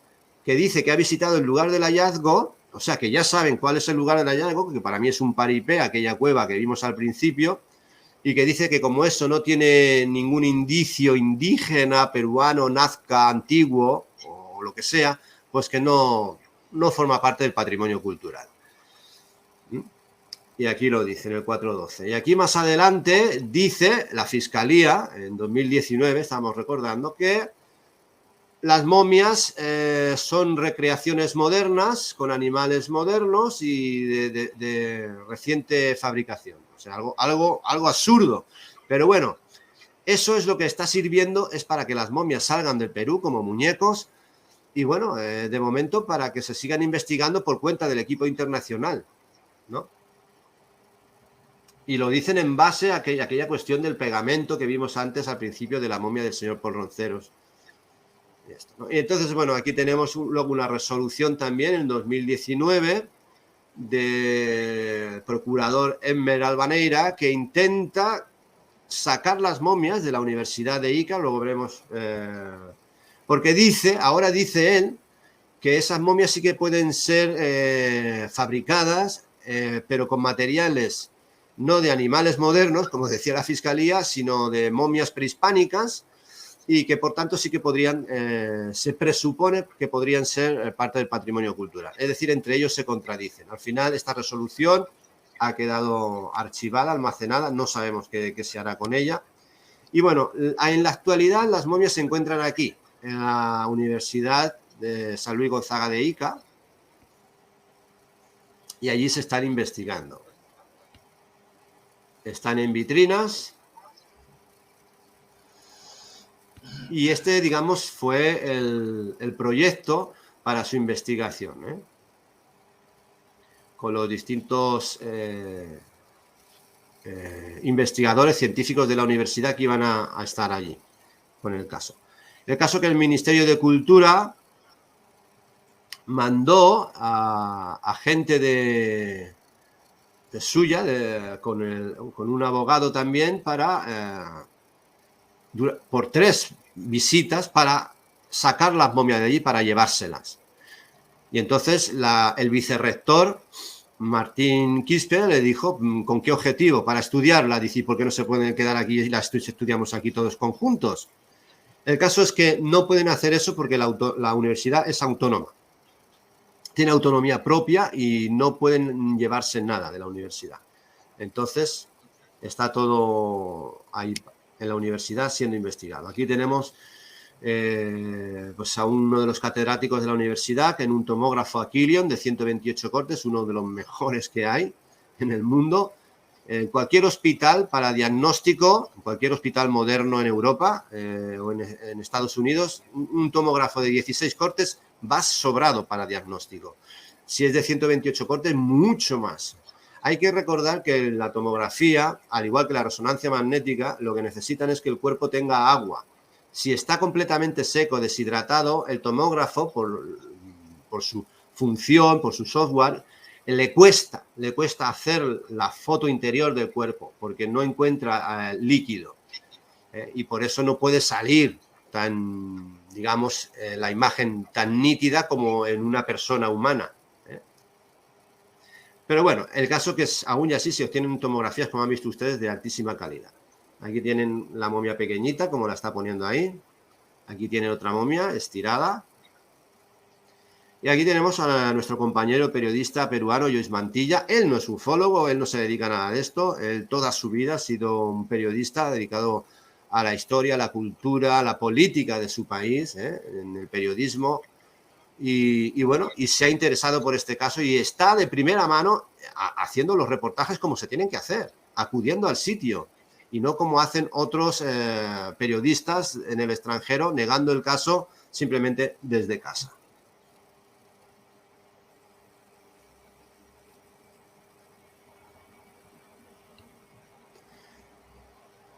que dice que ha visitado el lugar del hallazgo, o sea que ya saben cuál es el lugar del hallazgo, que para mí es un paripé, aquella cueva que vimos al principio, y que dice que como eso no tiene ningún indicio indígena, peruano, nazca, antiguo o lo que sea, pues que no forma parte del patrimonio cultural. Y aquí lo dice en el 412. Y aquí más adelante dice la Fiscalía, en 2019, estamos recordando, que las momias son recreaciones modernas con animales modernos y de reciente fabricación. O sea, algo absurdo. Pero bueno, eso es lo que está sirviendo, es para que las momias salgan del Perú como muñecos. Y bueno, de momento para que se sigan investigando por cuenta del equipo internacional, ¿no? Y lo dicen en base a aquella cuestión del pegamento que vimos antes al principio de la momia del señor Polronceros. Y esto, ¿no? Y entonces, bueno, aquí tenemos luego una resolución también en 2019 del procurador Enver Albaneira que intenta sacar las momias de la Universidad de Ica, luego veremos... porque ahora dice él, que esas momias sí que pueden ser fabricadas, pero con materiales no de animales modernos, como decía la Fiscalía, sino de momias prehispánicas, y que por tanto sí que podrían, se presupone que podrían ser parte del patrimonio cultural. Es decir, entre ellos se contradicen. Al final esta resolución ha quedado archivada, almacenada, no sabemos qué se hará con ella. Y bueno, en la actualidad las momias se encuentran aquí, en la Universidad de San Luis Gonzaga de Ica, y allí se están investigando. Están en vitrinas, y este, digamos, fue el proyecto para su investigación, con los distintos investigadores científicos de la universidad que iban a estar allí con el caso. El caso que el Ministerio de Cultura mandó a gente de suya, con un abogado también, por 3 visitas para sacar las momias de allí, para llevárselas. Y entonces el vicerrector Martín Quispe le dijo, ¿con qué objetivo? Para estudiarla. Dice, ¿por qué no se pueden quedar aquí y las estudiamos aquí todos conjuntos? El caso es que no pueden hacer eso porque la universidad es autónoma. tiene autonomía propia y no pueden llevarse nada de la universidad. Entonces, está todo ahí en la universidad siendo investigado. Aquí tenemos pues a uno de los catedráticos de la universidad que en un tomógrafo Aquilion de 128 cortes, uno de los mejores que hay en el mundo, en cualquier hospital para diagnóstico, cualquier hospital moderno en Europa o en Estados Unidos, un tomógrafo de 16 cortes va sobrado para diagnóstico. Si es de 128 cortes, mucho más. Hay que recordar que la tomografía, al igual que la resonancia magnética, lo que necesitan es que el cuerpo tenga agua. Si está completamente seco, deshidratado, el tomógrafo, por su función, por su software, le cuesta hacer la foto interior del cuerpo, porque no encuentra líquido. Y por eso no puede salir tan, digamos, la imagen tan nítida como en una persona humana. Pero bueno, el caso que es, aún y así se obtienen tomografías, como han visto ustedes, de altísima calidad. Aquí tienen la momia pequeñita, como la está poniendo ahí. Aquí tienen otra momia estirada. Y aquí tenemos a nuestro compañero periodista peruano, Joyce Mantilla. Él no es ufólogo, él no se dedica a nada de esto. Él toda su vida ha sido un periodista dedicado a la historia, a la cultura, a la política de su país, en el periodismo. Y bueno, y se ha interesado por este caso y está de primera mano haciendo los reportajes como se tienen que hacer, acudiendo al sitio y no como hacen otros periodistas en el extranjero, negando el caso simplemente desde casa.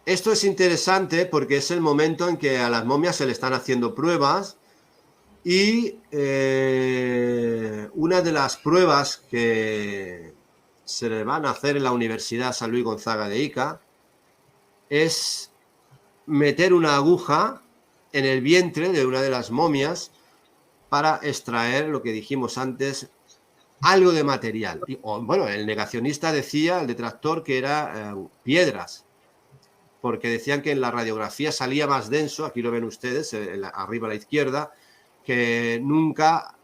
Esto es interesante porque es el momento en que a las momias se le están haciendo pruebas y una de las pruebas que se le van a hacer en la Universidad San Luis Gonzaga de Ica es meter una aguja en el vientre de una de las momias para extraer, lo que dijimos antes, algo de material. Bueno, el negacionista decía, el detractor, que era piedras, porque decían que en la radiografía salía más denso, aquí lo ven ustedes, arriba a la izquierda, que nunca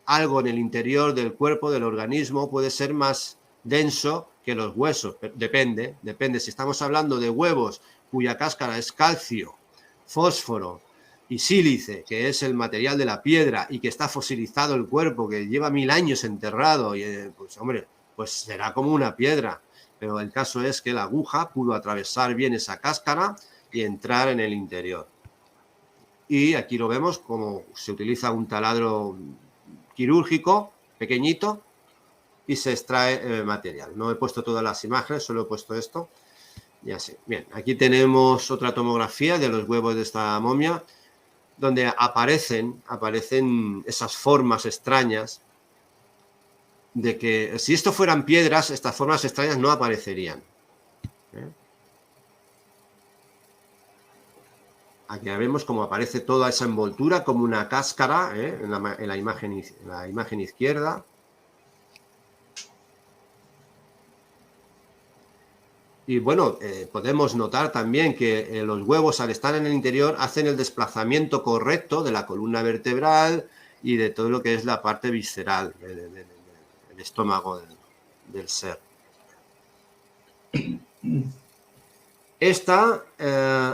algo en el interior del cuerpo, del organismo, puede ser más denso que los huesos. Depende. Si estamos hablando de huevos cuya cáscara es calcio, fósforo y sílice, que es el material de la piedra y que está fosilizado el cuerpo, que lleva 1000 años enterrado, y pues hombre, pues será como una piedra. Pero el caso es que la aguja pudo atravesar bien esa cáscara y entrar en el interior. Y aquí lo vemos como se utiliza un taladro quirúrgico pequeñito y se extrae material. No he puesto todas las imágenes, solo he puesto esto. Y así. Bien, aquí tenemos otra tomografía de los huevos de esta momia, donde aparecen esas formas extrañas de que si esto fueran piedras, estas formas extrañas no aparecerían. Aquí ya vemos cómo aparece toda esa envoltura como una cáscara en la imagen izquierda. Y bueno, podemos notar también que los huevos, al estar en el interior, hacen el desplazamiento correcto de la columna vertebral y de todo lo que es la parte visceral del estómago del ser. Esta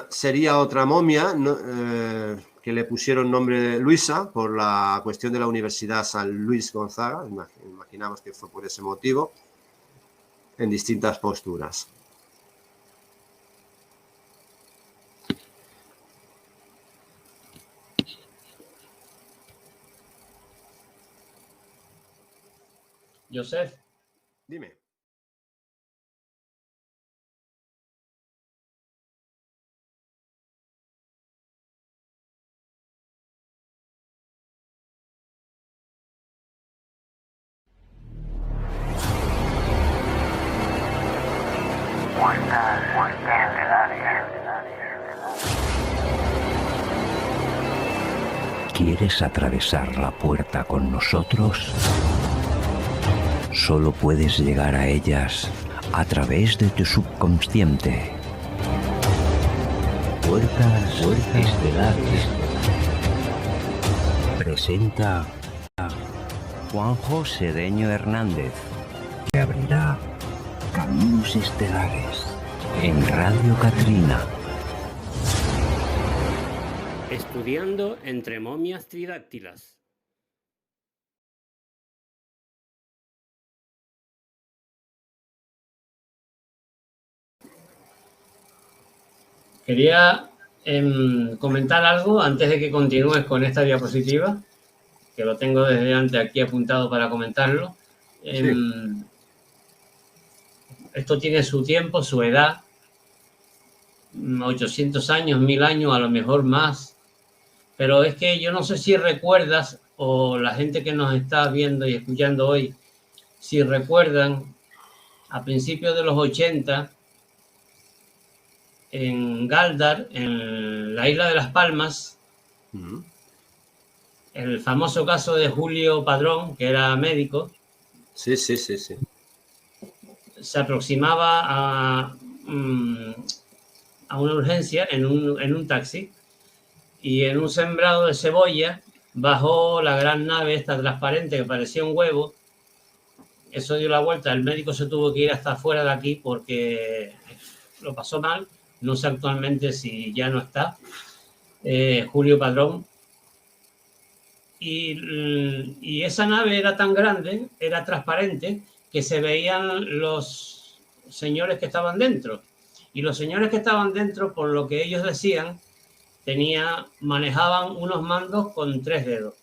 sería otra momia que le pusieron nombre de Luisa por la cuestión de la Universidad San Luis Gonzaga. Imaginamos que fue por ese motivo, en distintas posturas. Joseph. Dime. ¿Quieres atravesar la puerta con nosotros? Solo puedes llegar a ellas a través de tu subconsciente. Puertas Estelares presenta Juanjo Sedeño Hernández, que abrirá caminos estelares en Radio Catrina. Estudiando entre momias tridáctilas. Quería comentar algo antes de que continúes con esta diapositiva, que lo tengo desde antes aquí apuntado para comentarlo. Esto tiene su tiempo, su edad, 800 años, 1000 años, a lo mejor más. Pero es que yo no sé si recuerdas, o la gente que nos está viendo y escuchando hoy, si recuerdan, a principios de los 80, en Galdar, en la isla de Las Palmas, el famoso caso de Julio Padrón, que era médico. Sí. Se aproximaba a una urgencia en un taxi, y en un sembrado de cebolla bajó la gran nave esta transparente que parecía un huevo. Eso dio la vuelta, el médico se tuvo que ir hasta afuera de aquí porque lo pasó mal. No sé actualmente si ya no está Julio Padrón. Y esa nave era tan grande, era transparente, que se veían los señores que estaban dentro. Y los señores que estaban dentro, por lo que ellos decían, manejaban unos mandos con 3 dedos.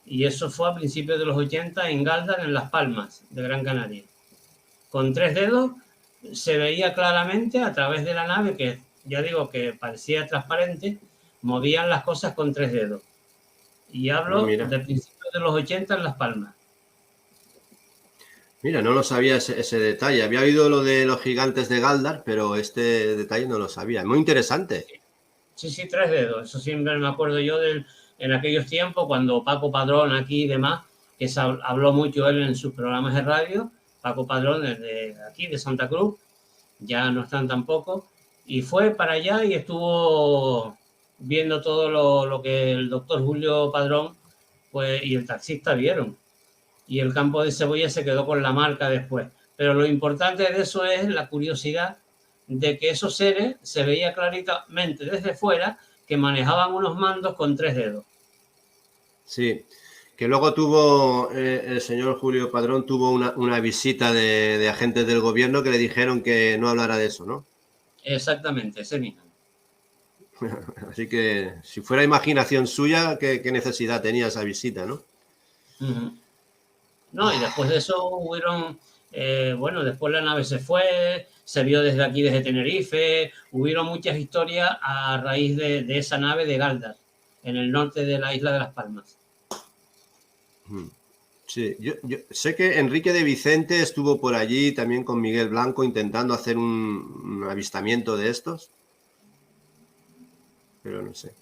Y eso fue a principios de los 80 en Galdar, en Las Palmas de Gran Canaria. Con 3 dedos se veía claramente a través de la nave, que ya digo que parecía transparente, movían las cosas con 3 dedos. Y hablo de principios de los 80 en Las Palmas. Mira, no lo sabía ese detalle. Había oído lo de los gigantes de Galdar, pero este detalle no lo sabía. Muy interesante. Sí, 3 dedos. Eso siempre me acuerdo yo en aquellos tiempos, cuando Paco Padrón aquí y demás, que habló mucho él en sus programas de radio. Paco Padrón desde aquí, de Santa Cruz, ya no están tampoco. Y fue para allá y estuvo viendo todo lo que el doctor Julio Padrón y el taxista vieron. Y el campo de cebolla se quedó con la marca después. Pero lo importante de eso es la curiosidad de que esos seres se veía claramente desde fuera que manejaban unos mandos con 3 dedos. Sí, que luego tuvo el señor Julio Padrón tuvo una visita de agentes del gobierno que le dijeron que no hablara de eso, ¿no? Exactamente, ese mismo. Así que si fuera imaginación suya, ¿qué necesidad tenía esa visita, no? No, y después de eso hubieron, después la nave se fue, se vio desde aquí, desde Tenerife, hubieron muchas historias a raíz de esa nave de Galdar, en el norte de la isla de Las Palmas. Sí, yo sé que Enrique de Vicente estuvo por allí también con Miguel Blanco intentando hacer un avistamiento de estos, pero no sé.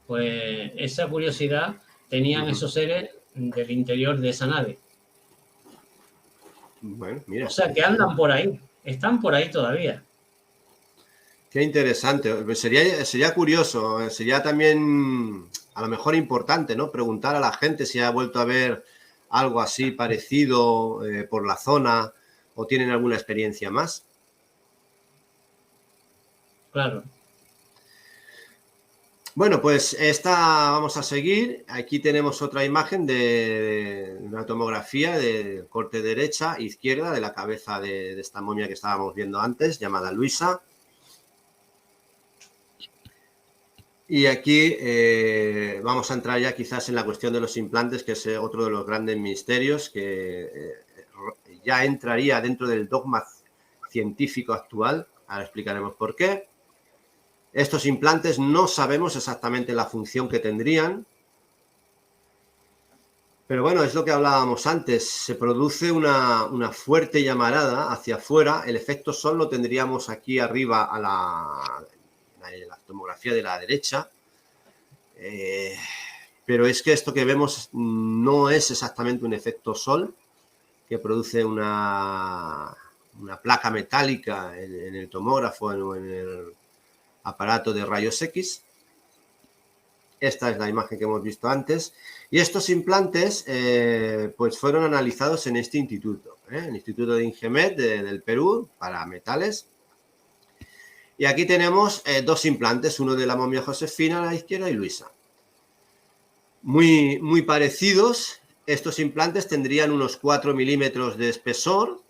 Pues esa curiosidad tenían esos seres del interior de esa nave. Bueno, mira. O sea, que andan por ahí, están por ahí todavía. Qué interesante. Sería curioso, sería también a lo mejor importante, ¿no? Preguntar a la gente si ha vuelto a ver algo así parecido por la zona o tienen alguna experiencia más. Claro. Bueno, pues esta vamos a seguir. Aquí tenemos otra imagen de una tomografía de corte derecha, izquierda, de la cabeza de esta momia que estábamos viendo antes, llamada Luisa. Y aquí vamos a entrar ya quizás en la cuestión de los implantes, que es otro de los grandes misterios que ya entraría dentro del dogma científico actual. Ahora explicaremos por qué. Estos implantes no sabemos exactamente la función que tendrían, pero bueno, es lo que hablábamos antes. Se produce una fuerte llamarada hacia afuera. El efecto sol lo tendríamos aquí arriba a la tomografía de la derecha, pero es que esto que vemos no es exactamente un efecto sol que produce una placa metálica en el tomógrafo o en el aparato de rayos X. Esta es la imagen que hemos visto antes. Y estos implantes pues fueron analizados en este instituto, el Instituto de Ingemet del Perú para metales. Y aquí tenemos dos implantes, uno de la momia Josefina a la izquierda y Luisa. Muy parecidos. Estos implantes tendrían unos 4 milímetros de espesor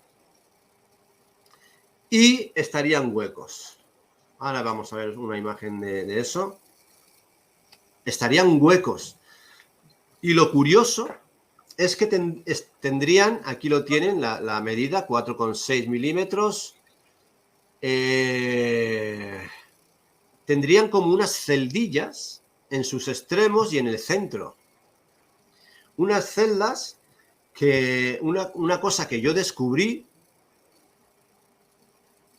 y estarían huecos. Ahora vamos a ver una imagen de eso. Estarían huecos. Y lo curioso es que tendrían, aquí lo tienen, la medida, 4,6 milímetros. Tendrían como unas celdillas en sus extremos y en el centro. Unas celdas que una cosa que yo descubrí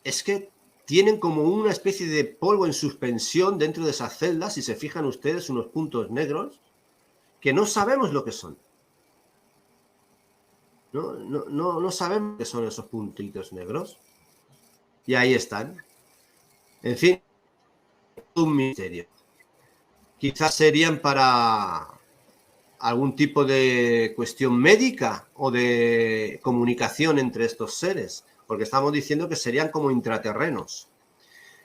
es que tienen como una especie de polvo en suspensión dentro de esas celdas, si se fijan ustedes, unos puntos negros que no sabemos lo que son. No sabemos qué son esos puntitos negros. Y ahí están. En fin, un misterio. Quizás serían para algún tipo de cuestión médica o de comunicación entre estos seres, porque estamos diciendo que serían como intraterrenos.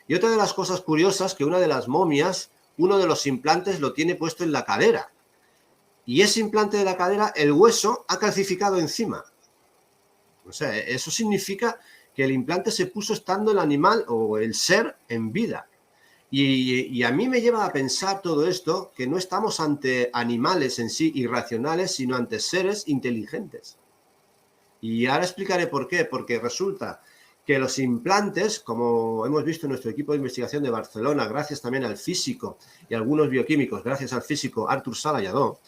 Y otra de las cosas curiosas, que una de las momias, uno de los implantes lo tiene puesto en la cadera. Y ese implante de la cadera, el hueso ha calcificado encima. O sea, eso significa que el implante se puso estando el animal o el ser en vida. Y a mí me lleva a pensar todo esto, que no estamos ante animales en sí irracionales, sino ante seres inteligentes. Y ahora explicaré por qué. Porque resulta que los implantes, como hemos visto en nuestro equipo de investigación de Barcelona, gracias también al físico y algunos bioquímicos, gracias al físico Artur Sala Lladó,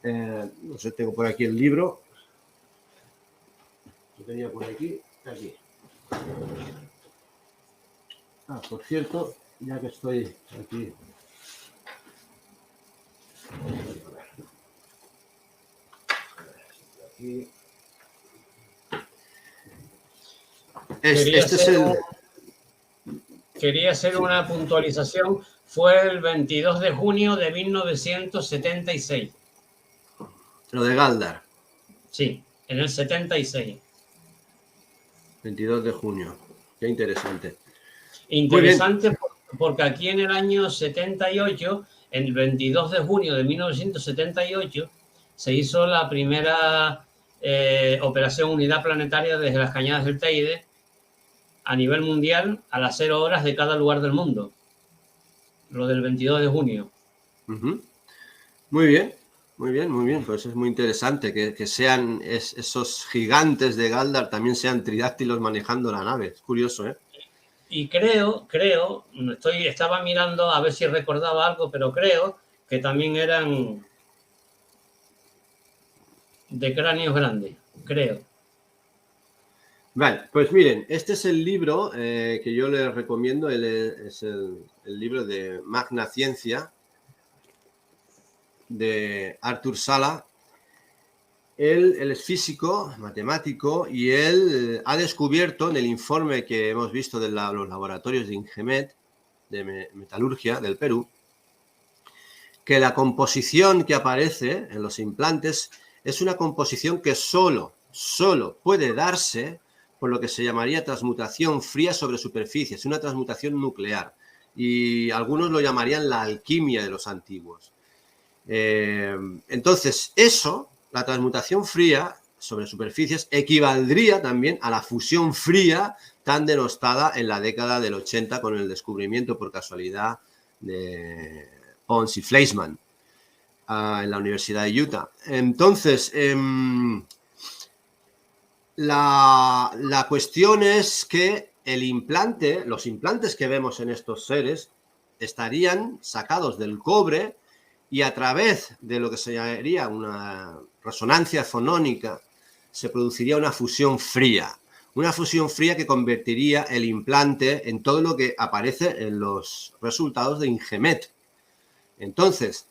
no sé, tengo por aquí el libro. Lo tenía por aquí. Por cierto, ya que estoy aquí. Quería hacer una puntualización. Fue el 22 de junio de 1976. Lo de Galdar. Sí, en el 76. 22 de junio. Qué interesante. Interesante porque aquí en el año 78, en el 22 de junio de 1978, se hizo la primera operación unidad planetaria desde las Cañadas del Teide a nivel mundial a las 0 horas de cada lugar del mundo. Lo del 22 de junio. Muy bien. Pues es muy interesante que sean esos gigantes de Galdar también sean tridáctilos manejando la nave. Es curioso, ¿eh? Y estaba mirando a ver si recordaba algo, pero creo que también eran de cráneos grandes, creo. Vale, pues miren, este es el libro que yo les recomiendo, es el libro de Magna Ciencia de Artur Sala. Él es físico, matemático, y él ha descubierto en el informe que hemos visto de los laboratorios de Ingemet, de metalurgia del Perú, que la composición que aparece en los implantes es una composición que solo puede darse por lo que se llamaría transmutación fría sobre superficie, es una transmutación nuclear, y algunos lo llamarían la alquimia de los antiguos. Entonces, la transmutación fría sobre superficies, equivaldría también a la fusión fría tan denostada en la década del 80 con el descubrimiento por casualidad de Pons y Fleischmann en la Universidad de Utah. Entonces, la cuestión es que los implantes que vemos en estos seres estarían sacados del cobre y a través de lo que se llamaría una resonancia fonónica se produciría una fusión fría que convertiría el implante en todo lo que aparece en los resultados de Ingemet. Entonces,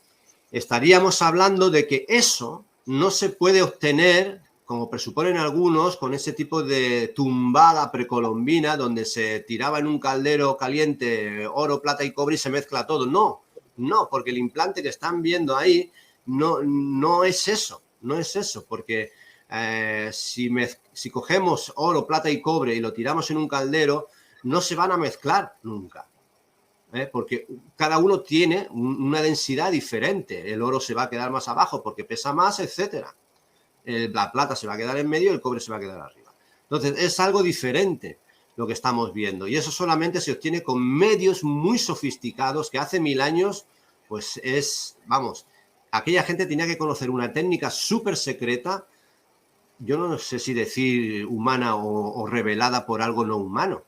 estaríamos hablando de que eso no se puede obtener, como presuponen algunos, con ese tipo de tumbada precolombina donde se tiraba en un caldero caliente oro, plata y cobre y se mezcla todo. No, No, porque el implante que están viendo ahí no es eso, porque si cogemos oro, plata y cobre y lo tiramos en un caldero, no se van a mezclar nunca. Porque cada uno tiene una densidad diferente. El oro se va a quedar más abajo porque pesa más, etcétera. La plata se va a quedar en medio y el cobre se va a quedar arriba. Entonces, es algo diferente lo que estamos viendo. Y eso solamente se obtiene con medios muy sofisticados que hace 1000 años, pues vamos, aquella gente tenía que conocer una técnica súper secreta, yo no sé si decir humana o revelada por algo no humano.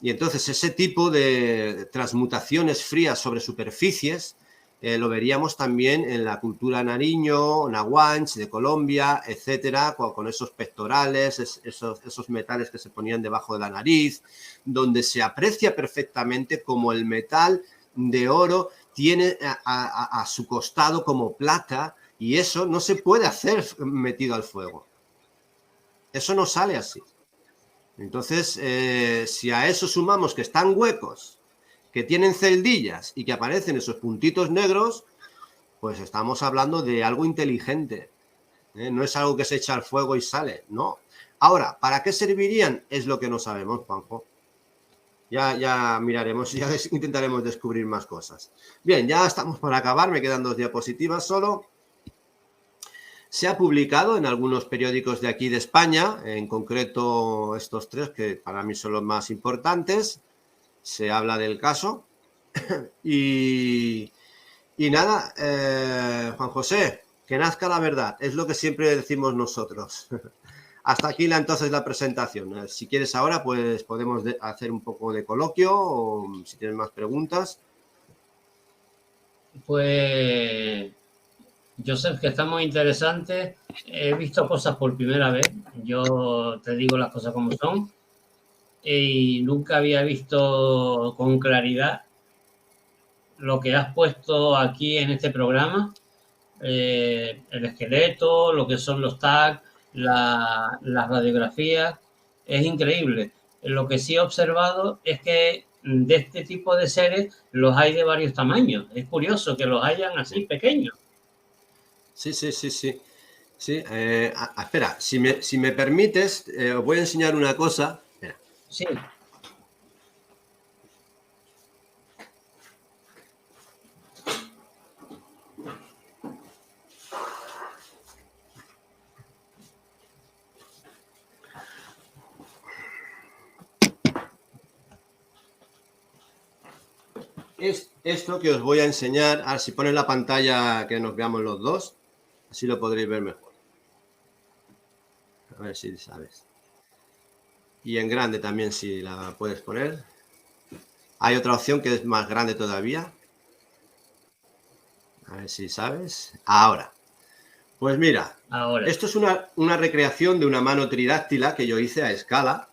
Y entonces ese tipo de transmutaciones frías sobre superficies lo veríamos también en la cultura nariño, nahuanch, de Colombia, etcétera, con esos pectorales, esos metales que se ponían debajo de la nariz, donde se aprecia perfectamente cómo el metal de oro tiene a su costado como plata, y eso no se puede hacer metido al fuego. Eso no sale así. Entonces, si a eso sumamos que están huecos, que tienen celdillas y que aparecen esos puntitos negros, pues estamos hablando de algo inteligente. No es algo que se echa al fuego y sale, no. Ahora, ¿para qué servirían? Es lo que no sabemos, Juanjo. Ya miraremos, ya intentaremos descubrir más cosas. Bien, ya estamos por acabar, me quedan 2 diapositivas solo. Se ha publicado en algunos periódicos de aquí de España, en concreto estos 3 que para mí son los más importantes. Se habla del caso y nada, Juan José, que nazca la verdad, es lo que siempre decimos nosotros. Hasta aquí entonces la presentación. Si quieres ahora, pues podemos hacer un poco de coloquio o si tienes más preguntas. Pues, Joseph, que está muy interesante. He visto cosas por primera vez. Yo te digo las cosas como son. Y nunca había visto con claridad lo que has puesto aquí en este programa. El esqueleto, lo que son los tags, las radiografías. Es increíble. Lo que sí he observado es que de este tipo de seres los hay de varios tamaños. Es curioso que los hayan así pequeños. Sí. Espera, si me permites, os voy a enseñar una cosa. Espera. Sí. Es esto que os voy a enseñar. Ahora, si ponen la pantalla que nos veamos los dos, así lo podréis ver mejor. A ver si sabes. Y en grande también, si la puedes poner. Hay otra opción que es más grande todavía. A ver si sabes. Ahora. Pues mira, esto es una recreación de una mano tridáctila que yo hice a escala,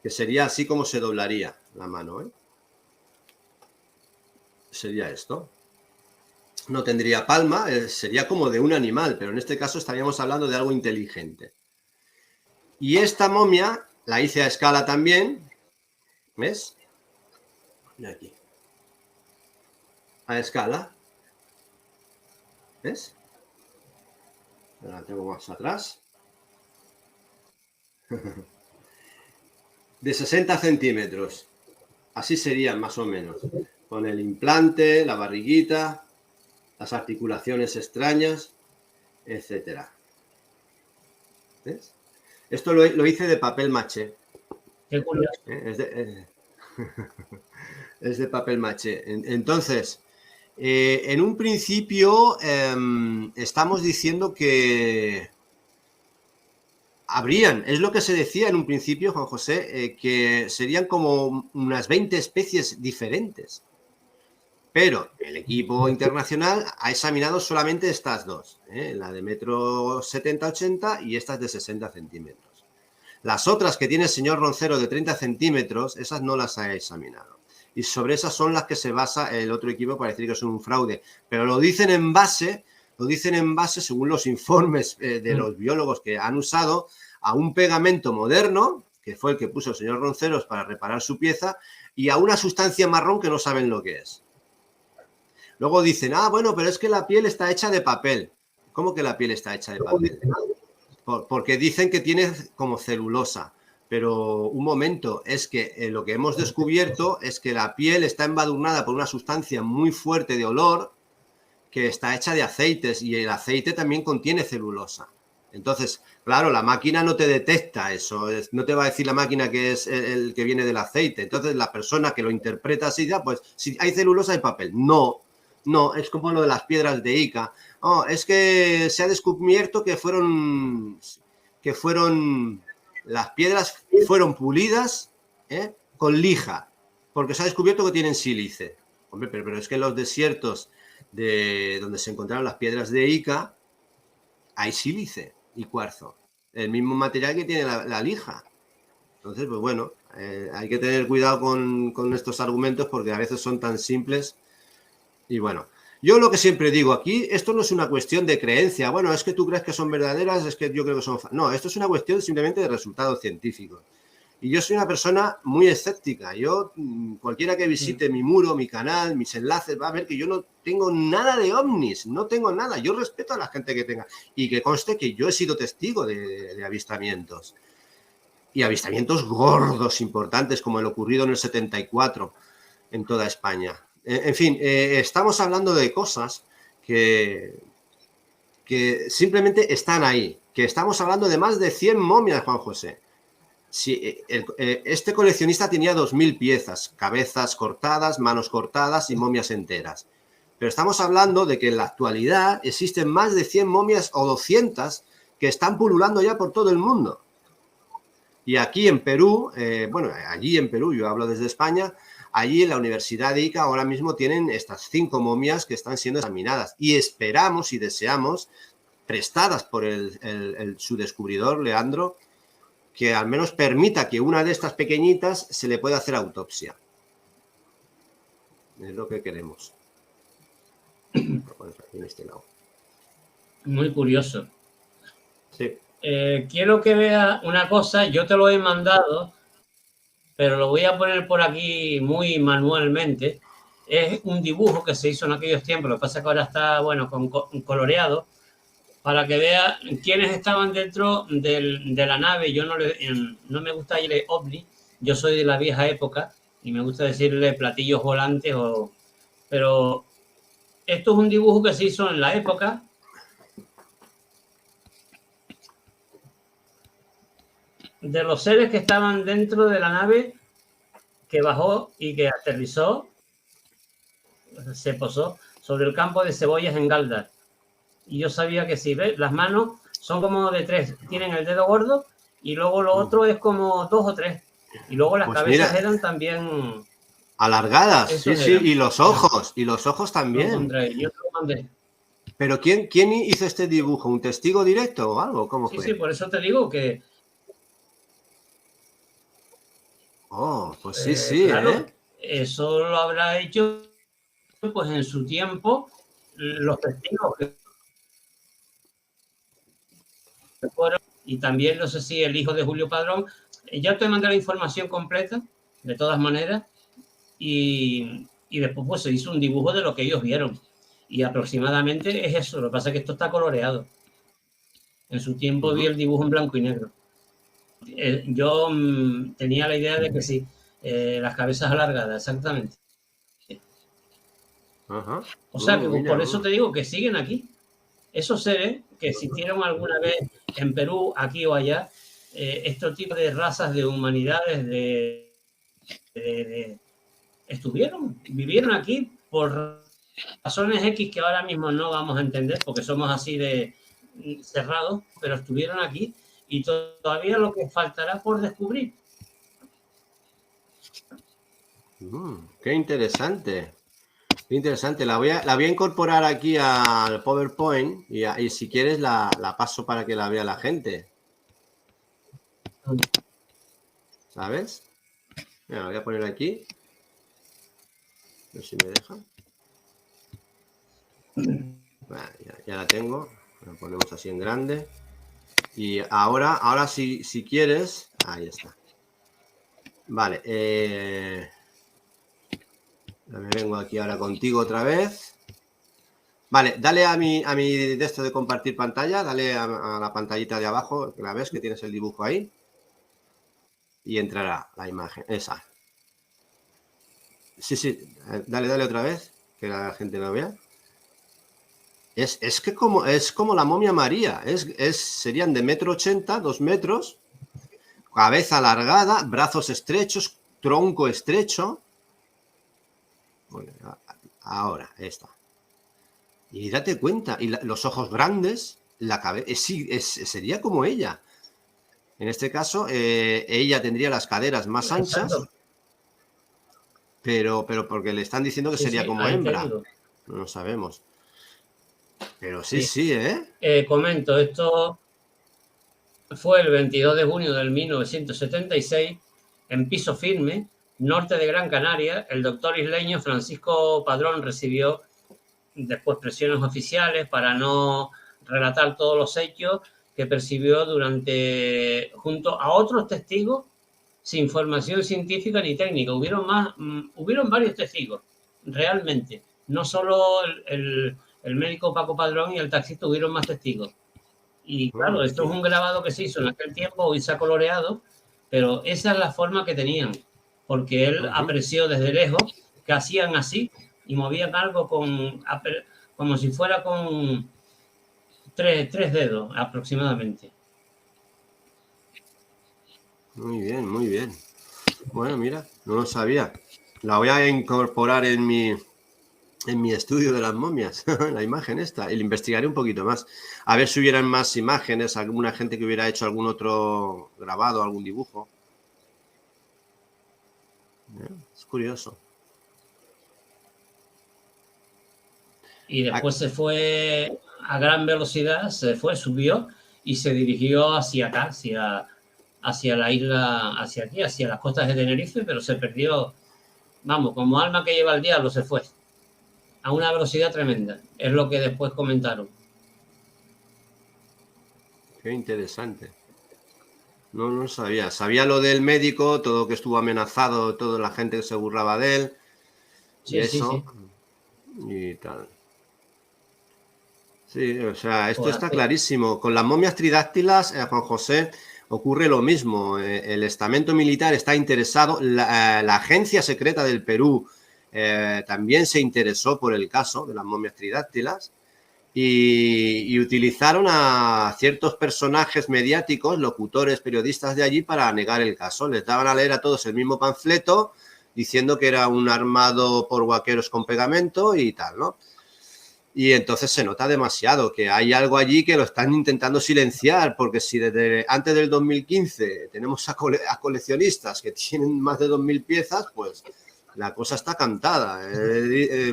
que sería así como se doblaría la mano, ¿eh? Sería esto. No tendría palma, sería como de un animal, pero en este caso estaríamos hablando de algo inteligente. Y esta momia la hice a escala también, ¿ves? Y aquí. A escala. ¿Ves? Ahora la tengo más atrás. De 60 centímetros. Así serían más o menos. Con el implante, la barriguita, las articulaciones extrañas, etcétera. ¿Ves? Esto lo hice de papel maché. Qué curioso. Es de papel maché. Entonces, en un principio estamos diciendo que habrían, es lo que se decía en un principio, Juan José, que serían como unas 20 especies diferentes. Pero el equipo internacional ha examinado solamente estas 2, la de 1,70 m y estas de 60 centímetros. Las otras que tiene el señor Roncero de 30 centímetros, esas no las ha examinado. Y sobre esas son las que se basa el otro equipo para decir que son un fraude. Pero lo dicen en base según los informes de los biólogos que han usado, a un pegamento moderno, que fue el que puso el señor Ronceros para reparar su pieza, y a una sustancia marrón que no saben lo que es. Luego dicen, ah, bueno, pero es que la piel está hecha de papel. ¿Cómo que la piel está hecha de papel? Porque dicen que tiene como celulosa. Pero un momento, es que lo que hemos descubierto es que la piel está embadurnada por una sustancia muy fuerte de olor que está hecha de aceites y el aceite también contiene celulosa. Entonces, claro, la máquina no te detecta eso, no te va a decir la máquina que es el que viene del aceite. Entonces, la persona que lo interpreta así, ya, pues, si hay celulosa hay papel. No, no, es como lo de las piedras de Ica. Oh, es que se ha descubierto que las piedras fueron pulidas con lija, porque se ha descubierto que tienen sílice. Hombre, pero es que en los desiertos de donde se encontraron las piedras de Ica hay sílice y cuarzo, el mismo material que tiene la lija. Entonces, pues bueno, hay que tener cuidado con estos argumentos porque a veces son tan simples. Y bueno, yo lo que siempre digo aquí, esto no es una cuestión de creencia. Bueno, es que tú crees que son verdaderas, es que yo creo que son... No, esto es una cuestión simplemente de resultados científicos. Y yo soy una persona muy escéptica. Yo, cualquiera que visite mi muro, mi canal, mis enlaces, va a ver que yo no tengo nada de ovnis, no tengo nada. Yo respeto a la gente que tenga. Y que conste que yo he sido testigo de avistamientos. Y avistamientos gordos, importantes, como el ocurrido en el 74 en toda España. En fin, estamos hablando de cosas que simplemente están ahí. Que estamos hablando de más de 100 momias, Juan José. Sí, este coleccionista tenía 2000 piezas, cabezas cortadas, manos cortadas y momias enteras. Pero estamos hablando de que en la actualidad existen más de 100 momias o 200 que están pululando ya por todo el mundo. Y aquí en Perú, bueno, allí en Perú, yo hablo desde España, allí en la Universidad de Ica ahora mismo tienen estas 5 momias que están siendo examinadas. Y esperamos y deseamos, prestadas por su descubridor, Leandro, que al menos permita que una de estas pequeñitas se le pueda hacer autopsia. Es lo que queremos. En este lado. Muy curioso. Sí. Quiero que veas una cosa, yo te lo he mandado, pero lo voy a poner por aquí muy manualmente. Es un dibujo que se hizo en aquellos tiempos, lo que pasa es que ahora está, bueno, coloreado, para que vea quiénes estaban dentro de la nave. Yo no me gusta irle ovni, yo soy de la vieja época y me gusta decirle platillos volantes, pero esto es un dibujo que se hizo en la época de los seres que estaban dentro de la nave que bajó y que aterrizó, se posó sobre el campo de cebollas en Galdar. Y yo sabía que sí, ¿ves? Las manos son como de 3, tienen el dedo gordo y luego lo otro es como 2 o 3. Y luego las cabezas eran también alargadas, sí, sí, y los ojos también. Yo te lo mandé. Pero ¿quién hizo este dibujo? ¿Un testigo directo o algo? ¿Cómo fue? Sí, por eso te digo que... Oh, pues sí, claro, eso lo habrá hecho pues en su tiempo los testigos que fueron, y también no sé si el hijo de Julio Padrón. Ya te mandé la información completa, de todas maneras, y después pues se hizo un dibujo de lo que ellos vieron. Y aproximadamente es eso, lo que pasa es que esto está coloreado. En su tiempo vi el dibujo en blanco y negro. Yo tenía la idea de que sí, las cabezas alargadas, exactamente. O sea, que por eso te digo que siguen aquí. Esos seres que existieron alguna vez en Perú, aquí o allá, estos tipos de razas de humanidades vivieron aquí por razones X que ahora mismo no vamos a entender porque somos así de cerrados, pero estuvieron aquí y todavía lo que faltará por descubrir. Qué interesante. Qué interesante. La voy a incorporar aquí al PowerPoint y si quieres la paso para que la vea la gente. ¿Sabes? Mira, la voy a poner aquí. A ver si me deja. Vale, ya la tengo. La ponemos así en grande. Y ahora si quieres... Ahí está. Vale. Me vengo aquí ahora contigo otra vez. Vale, dale a mi de esto de compartir pantalla, dale a la pantallita de abajo, que la ves que tienes el dibujo ahí. Y entrará la imagen, esa. Sí, dale otra vez, que la gente lo vea. Es como la momia María, serían de 1,80 m, 2 metros, cabeza alargada, brazos estrechos, tronco estrecho. Bueno, ahora, esta. Y date cuenta, y los ojos grandes, la cabeza, sería como ella. En este caso, ella tendría las caderas más anchas. Exacto. Pero porque le están diciendo que sería como hembra. No lo sabemos. Pero sí, ¿eh? Comento, esto fue el 22 de junio del 1976, en Piso Firme, norte de Gran Canaria. El doctor isleño Francisco Padrón recibió después presiones oficiales para no relatar todos los hechos que percibió junto a otros testigos, sin formación científica ni técnica. Hubieron varios testigos, realmente. No solo el médico Paco Padrón y el taxista, hubieron más testigos. Y claro, esto es un grabado que se hizo en aquel tiempo, hoy se ha coloreado, pero esa es la forma que tenían, porque él apreció desde lejos que hacían así y movían algo como si fuera con tres dedos aproximadamente. Muy bien, muy bien. Bueno, mira, no lo sabía. La voy a incorporar en mi estudio de las momias, la imagen esta, y la investigaré un poquito más. A ver si hubieran más imágenes, alguna gente que hubiera hecho algún otro grabado, algún dibujo. Es curioso. Y después se fue a gran velocidad, subió y se dirigió hacia acá, hacia la isla, hacia aquí, hacia las costas de Tenerife, pero se perdió, vamos, como alma que lleva el diablo, se fue a una velocidad tremenda. Es lo que después comentaron. Qué interesante. No lo sabía. Sabía lo del médico, todo que estuvo amenazado, toda la gente que se burlaba de él. Sí, y eso. Sí. Y tal. Sí, o sea, esto está clarísimo. Con las momias tridáctilas, Juan José, ocurre lo mismo. El estamento militar está interesado. La agencia secreta del Perú también se interesó por el caso de las momias tridáctilas y utilizaron a ciertos personajes mediáticos, locutores, periodistas de allí para negar el caso. Les daban a leer a todos el mismo panfleto diciendo que era un armado por vaqueros con pegamento y tal, ¿no? Y entonces se nota demasiado que hay algo allí que lo están intentando silenciar, porque si desde antes del 2015 tenemos a coleccionistas que tienen más de 2.000 piezas, pues la cosa está cantada.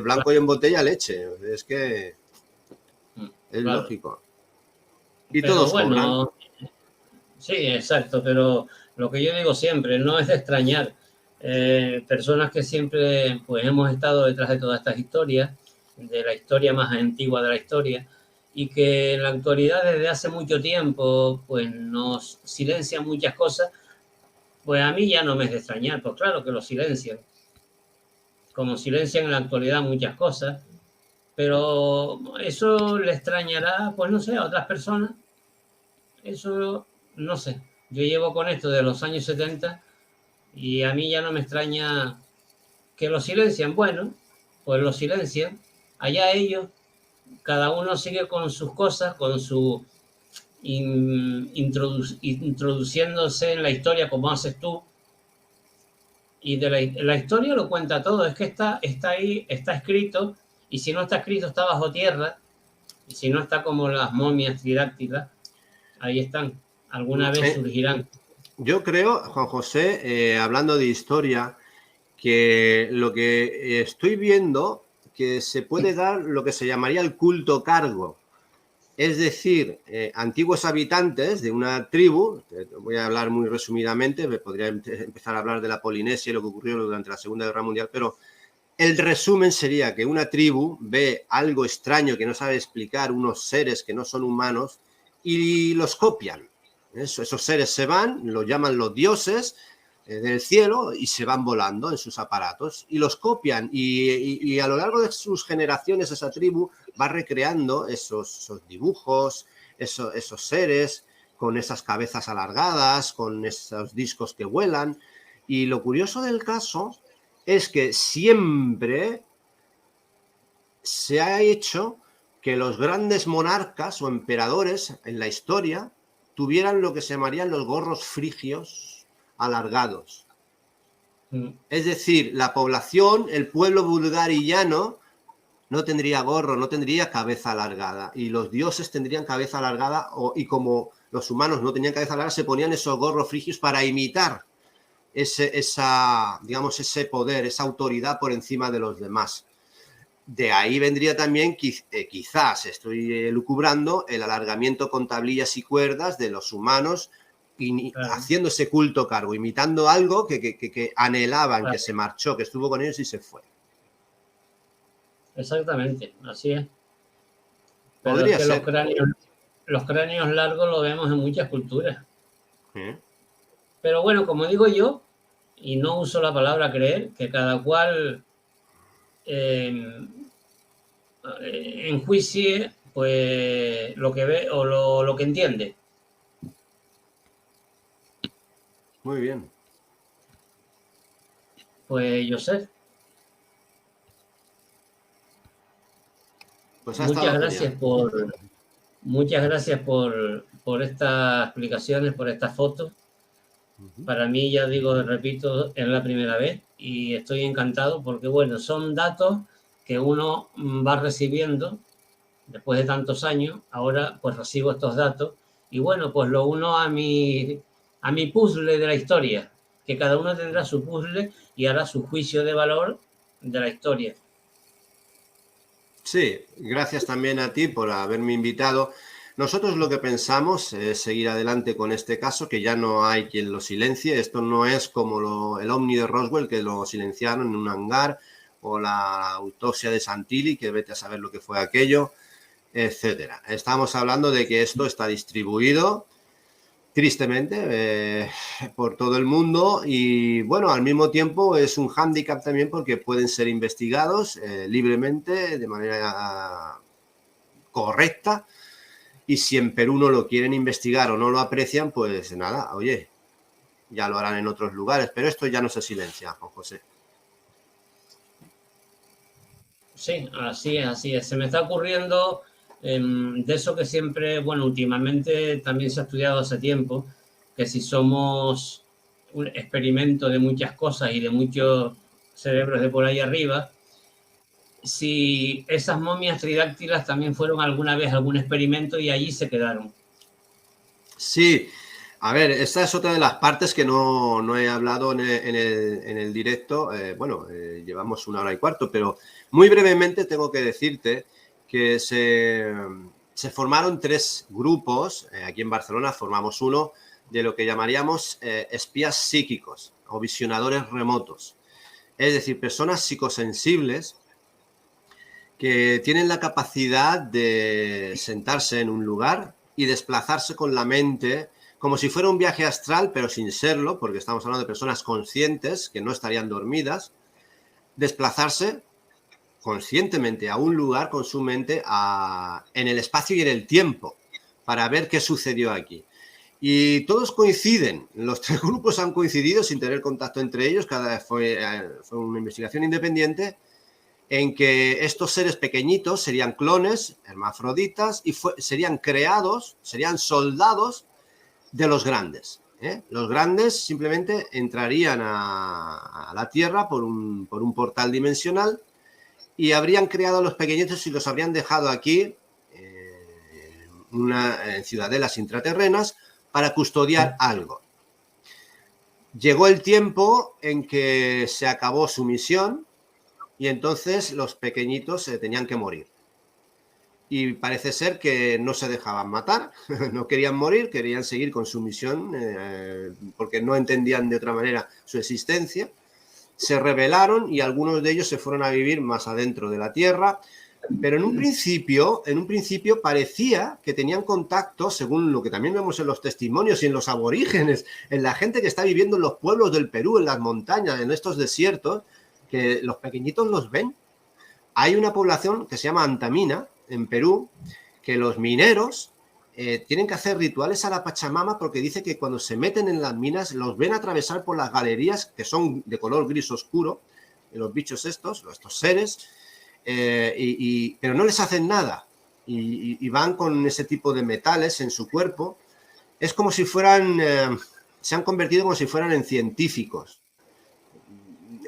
Blanco y en botella leche. Es que es lógico. Y pero todos cobran. Sí, exacto, pero lo que yo digo siempre, no es de extrañar. Personas que siempre pues hemos estado detrás de todas estas historias, de la historia más antigua de la historia, y que en la actualidad desde hace mucho tiempo pues nos silencian muchas cosas, pues a mí ya no me es de extrañar, pues claro que lo silencian, como silencian en la actualidad muchas cosas, pero eso le extrañará, pues no sé, a otras personas. Eso no sé, yo llevo con esto de los años 70 y a mí ya no me extraña que lo silencian. Bueno, pues lo silencian. Allá ellos, cada uno sigue con sus cosas, con su introduciéndose en la historia como haces tú. Y la historia lo cuenta todo, es que está ahí, está escrito, y si no está escrito está bajo tierra, y si no está como las momias tridáctilas, ahí están, alguna vez surgirán. Yo creo, Juan José, hablando de historia, que lo que estoy viendo que se puede dar lo que se llamaría el culto cargo. Es decir, antiguos habitantes de una tribu, voy a hablar muy resumidamente, podría empezar a hablar de la Polinesia y lo que ocurrió durante la Segunda Guerra Mundial, pero el resumen sería que una tribu ve algo extraño que no sabe explicar, unos seres que no son humanos, y los copian. Esos seres se van, los llaman los dioses, del cielo y se van volando en sus aparatos y los copian y a lo largo de sus generaciones esa tribu va recreando esos dibujos, esos seres con esas cabezas alargadas, con esos discos que vuelan. Y lo curioso del caso es que siempre se ha hecho que los grandes monarcas o emperadores en la historia tuvieran lo que se llamarían los gorros frigios alargados. Es decir, la población, el pueblo vulgar y llano, no tendría gorro, no tendría cabeza alargada. Y los dioses tendrían cabeza alargada y como los humanos no tenían cabeza alargada, se ponían esos gorros frigios para imitar ese poder, esa autoridad por encima de los demás. De ahí vendría también, quizás estoy lucubrando, el alargamiento con tablillas y cuerdas de los humanos haciendo ese culto cargo, imitando algo que anhelaban, que se marchó, que estuvo con ellos y se fue. Exactamente, así es. Pero Podría es que ser. Los cráneos largos lo vemos en muchas culturas. Pero bueno, como digo yo, y no uso la palabra creer, que cada cual enjuicie pues lo que ve o lo que entiende. Muy bien. Pues Josep, Pues muchas gracias por estas explicaciones, por estas fotos. Para mí, ya digo, repito, es la primera vez y estoy encantado porque, bueno, son datos que uno va recibiendo después de tantos años. Ahora, pues recibo estos datos y, bueno, pues lo uno a mi puzzle de la historia, que cada uno tendrá su puzzle y hará su juicio de valor de la historia. Sí, gracias también a ti por haberme invitado. Nosotros lo que pensamos es seguir adelante con este caso, que ya no hay quien lo silencie. Esto no es como el Ovni de Roswell, que lo silenciaron en un hangar, o la autopsia de Santilli, que vete a saber lo que fue aquello, etcétera. Estamos hablando de que esto está distribuido, tristemente, por todo el mundo y, bueno, al mismo tiempo es un hándicap también porque pueden ser investigados libremente, de manera correcta. Y si en Perú no lo quieren investigar o no lo aprecian, pues nada, oye, ya lo harán en otros lugares. Pero esto ya no se silencia, Juan José. Sí, así es. Se me está ocurriendo de eso que siempre, bueno, últimamente también se ha estudiado hace tiempo, que si somos un experimento de muchas cosas y de muchos cerebros de por ahí arriba, si esas momias tridáctilas también fueron alguna vez algún experimento y allí se quedaron. Sí, a ver, esta es otra de las partes que no he hablado en el directo. Llevamos 1 hora y cuarto, pero muy brevemente tengo que decirte que se formaron 3 grupos. Aquí en Barcelona formamos uno de lo que llamaríamos espías psíquicos o visionadores remotos. Es decir, personas psicosensibles que tienen la capacidad de sentarse en un lugar y desplazarse con la mente como si fuera un viaje astral, pero sin serlo, porque estamos hablando de personas conscientes que no estarían dormidas, desplazarse conscientemente a un lugar con su mente en el espacio y en el tiempo para ver qué sucedió aquí. Y todos coinciden, los 3 grupos han coincidido sin tener contacto entre ellos, cada vez fue una investigación independiente, en que estos seres pequeñitos serían clones, hermafroditas, y serían creados, serían soldados de los grandes. Los grandes simplemente entrarían a la Tierra por un portal dimensional y habrían creado a los pequeñitos y los habrían dejado aquí en ciudadelas intraterrenas para custodiar algo. Llegó el tiempo en que se acabó su misión y entonces los pequeñitos tenían que morir. Y parece ser que no se dejaban matar, no querían morir, querían seguir con su misión porque no entendían de otra manera su existencia. Se rebelaron y algunos de ellos se fueron a vivir más adentro de la Tierra. Pero en un principio parecía que tenían contacto, según lo que también vemos en los testimonios y en los aborígenes, en la gente que está viviendo en los pueblos del Perú, en las montañas, en estos desiertos, que los pequeñitos los ven. Hay una población que se llama Antamina, en Perú, que los mineros tienen que hacer rituales a la Pachamama porque dice que cuando se meten en las minas los ven atravesar por las galerías, que son de color gris oscuro, los bichos estos seres, pero no les hacen nada y van con ese tipo de metales en su cuerpo. Es como si fueran, se han convertido como si fueran en científicos.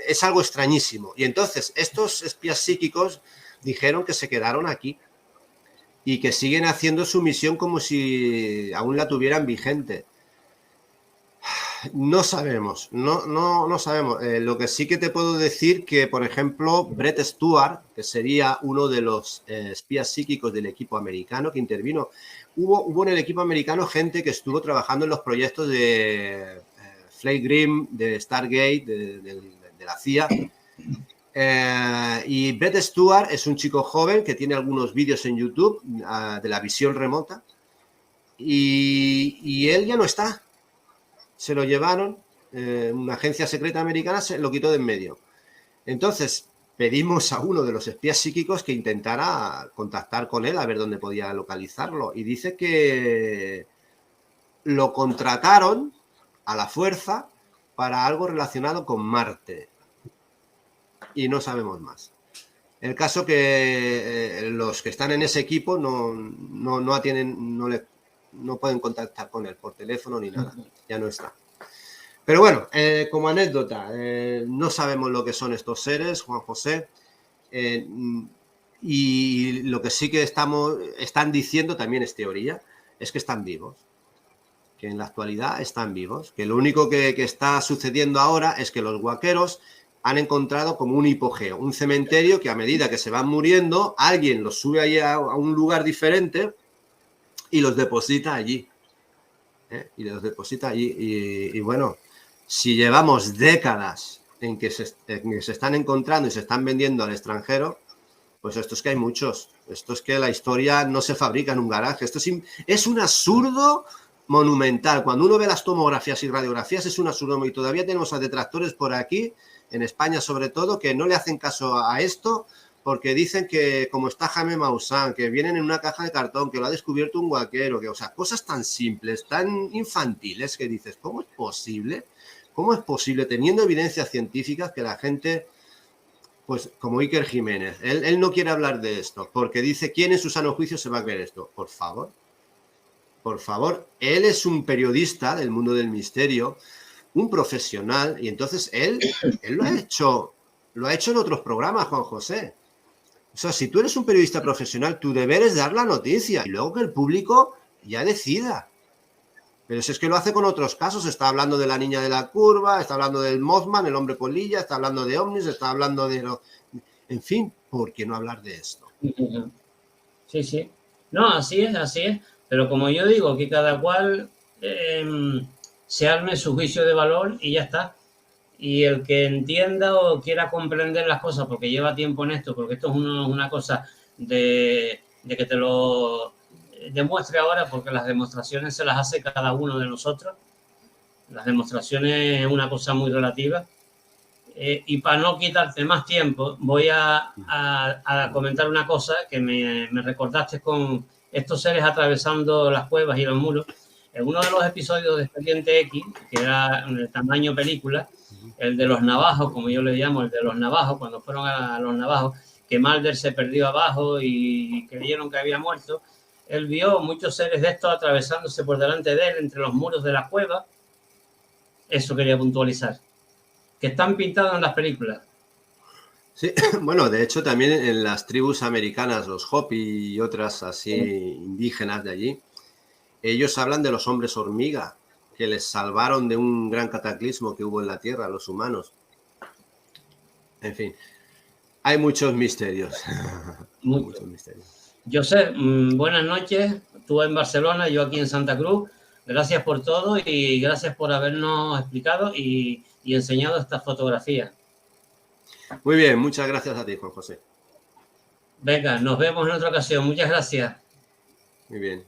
Es algo extrañísimo. Y entonces estos espías psíquicos dijeron que se quedaron aquí y que siguen haciendo su misión como si aún la tuvieran vigente. No sabemos, no sabemos. Lo que sí que te puedo decir que, por ejemplo, Brett Stewart, que sería uno de los espías psíquicos del equipo americano que intervino, hubo en el equipo americano gente que estuvo trabajando en los proyectos de Flake Grim, de Stargate, de la CIA. Y Brett Stewart es un chico joven que tiene algunos vídeos en YouTube de la visión remota y él ya no está. Se lo llevaron, una agencia secreta americana se lo quitó de en medio. Entonces pedimos a uno de los espías psíquicos que intentara contactar con él a ver dónde podía localizarlo y dice que lo contrataron a la fuerza para algo relacionado con Marte y no sabemos más. El caso que los que están en ese equipo no atienden, no pueden contactar con él por teléfono ni nada, ya no está. Pero bueno, como anécdota, no sabemos lo que son estos seres, Juan José, y lo que sí que están diciendo, también es teoría, es que están vivos, que en la actualidad están vivos, que lo único que está sucediendo ahora es que los guaqueros han encontrado como un hipogeo, un cementerio que a medida que se van muriendo, alguien los sube ahí a un lugar diferente y los deposita allí. Y bueno, si llevamos décadas en que se están encontrando y se están vendiendo al extranjero, pues esto es que hay muchos. Esto es que la historia no se fabrica en un garaje. Esto es un absurdo monumental. Cuando uno ve las tomografías y radiografías es un absurdo. Y todavía tenemos a detractores por aquí, en España sobre todo, que no le hacen caso a esto porque dicen que como está Jaime Maussan, que vienen en una caja de cartón, que lo ha descubierto un guaquero, que, o sea, cosas tan simples, tan infantiles que dices, ¿cómo es posible? ¿Cómo es posible, teniendo evidencias científicas, que la gente, pues como Iker Jiménez, él no quiere hablar de esto, porque dice, ¿quién en su sano juicio se va a creer esto? Por favor, él es un periodista del mundo del misterio, un profesional, y entonces él lo ha hecho en otros programas, Juan José. O sea, si tú eres un periodista profesional, tu deber es dar la noticia y luego que el público ya decida. Pero si es que lo hace con otros casos, está hablando de la niña de la curva, está hablando del Mothman, el hombre polilla, está hablando de ovnis, está hablando de... En fin, ¿por qué no hablar de esto? Sí. No, así es. Pero como yo digo, que cada cual se arme su juicio de valor y ya está. Y el que entienda o quiera comprender las cosas porque lleva tiempo en esto, porque esto es una cosa de que te lo demuestre ahora, porque las demostraciones se las hace cada uno de nosotros. Las demostraciones es una cosa muy relativa. Y para no quitarte más tiempo, voy a comentar una cosa que me recordaste con estos seres atravesando las cuevas y los muros. En uno de los episodios de Expediente X, que era en el tamaño película, el de los navajos, como yo le llamo, el de los navajos, cuando fueron a los navajos, que Mulder se perdió abajo y creyeron que había muerto, él vio muchos seres de estos atravesándose por delante de él entre los muros de la cueva. Eso quería puntualizar. Que están pintados en las películas. Sí, bueno, de hecho también en las tribus americanas, los Hopi y otras así indígenas de allí, ellos hablan de los hombres hormiga, que les salvaron de un gran cataclismo que hubo en la Tierra, los humanos. En fin, hay muchos misterios. Muchos misterios. Josep, buenas noches. Tú en Barcelona, yo aquí en Santa Cruz. Gracias por todo y gracias por habernos explicado y enseñado estas fotografías. Muy bien, muchas gracias a ti, Juan José. Venga, nos vemos en otra ocasión. Muchas gracias. Muy bien.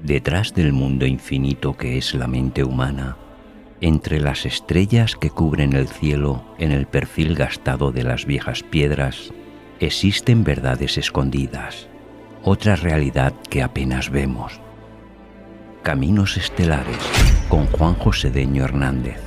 Detrás del mundo infinito que es la mente humana, entre las estrellas que cubren el cielo en el perfil gastado de las viejas piedras, existen verdades escondidas, otra realidad que apenas vemos. Caminos Estelares, con Juan José Deño Hernández.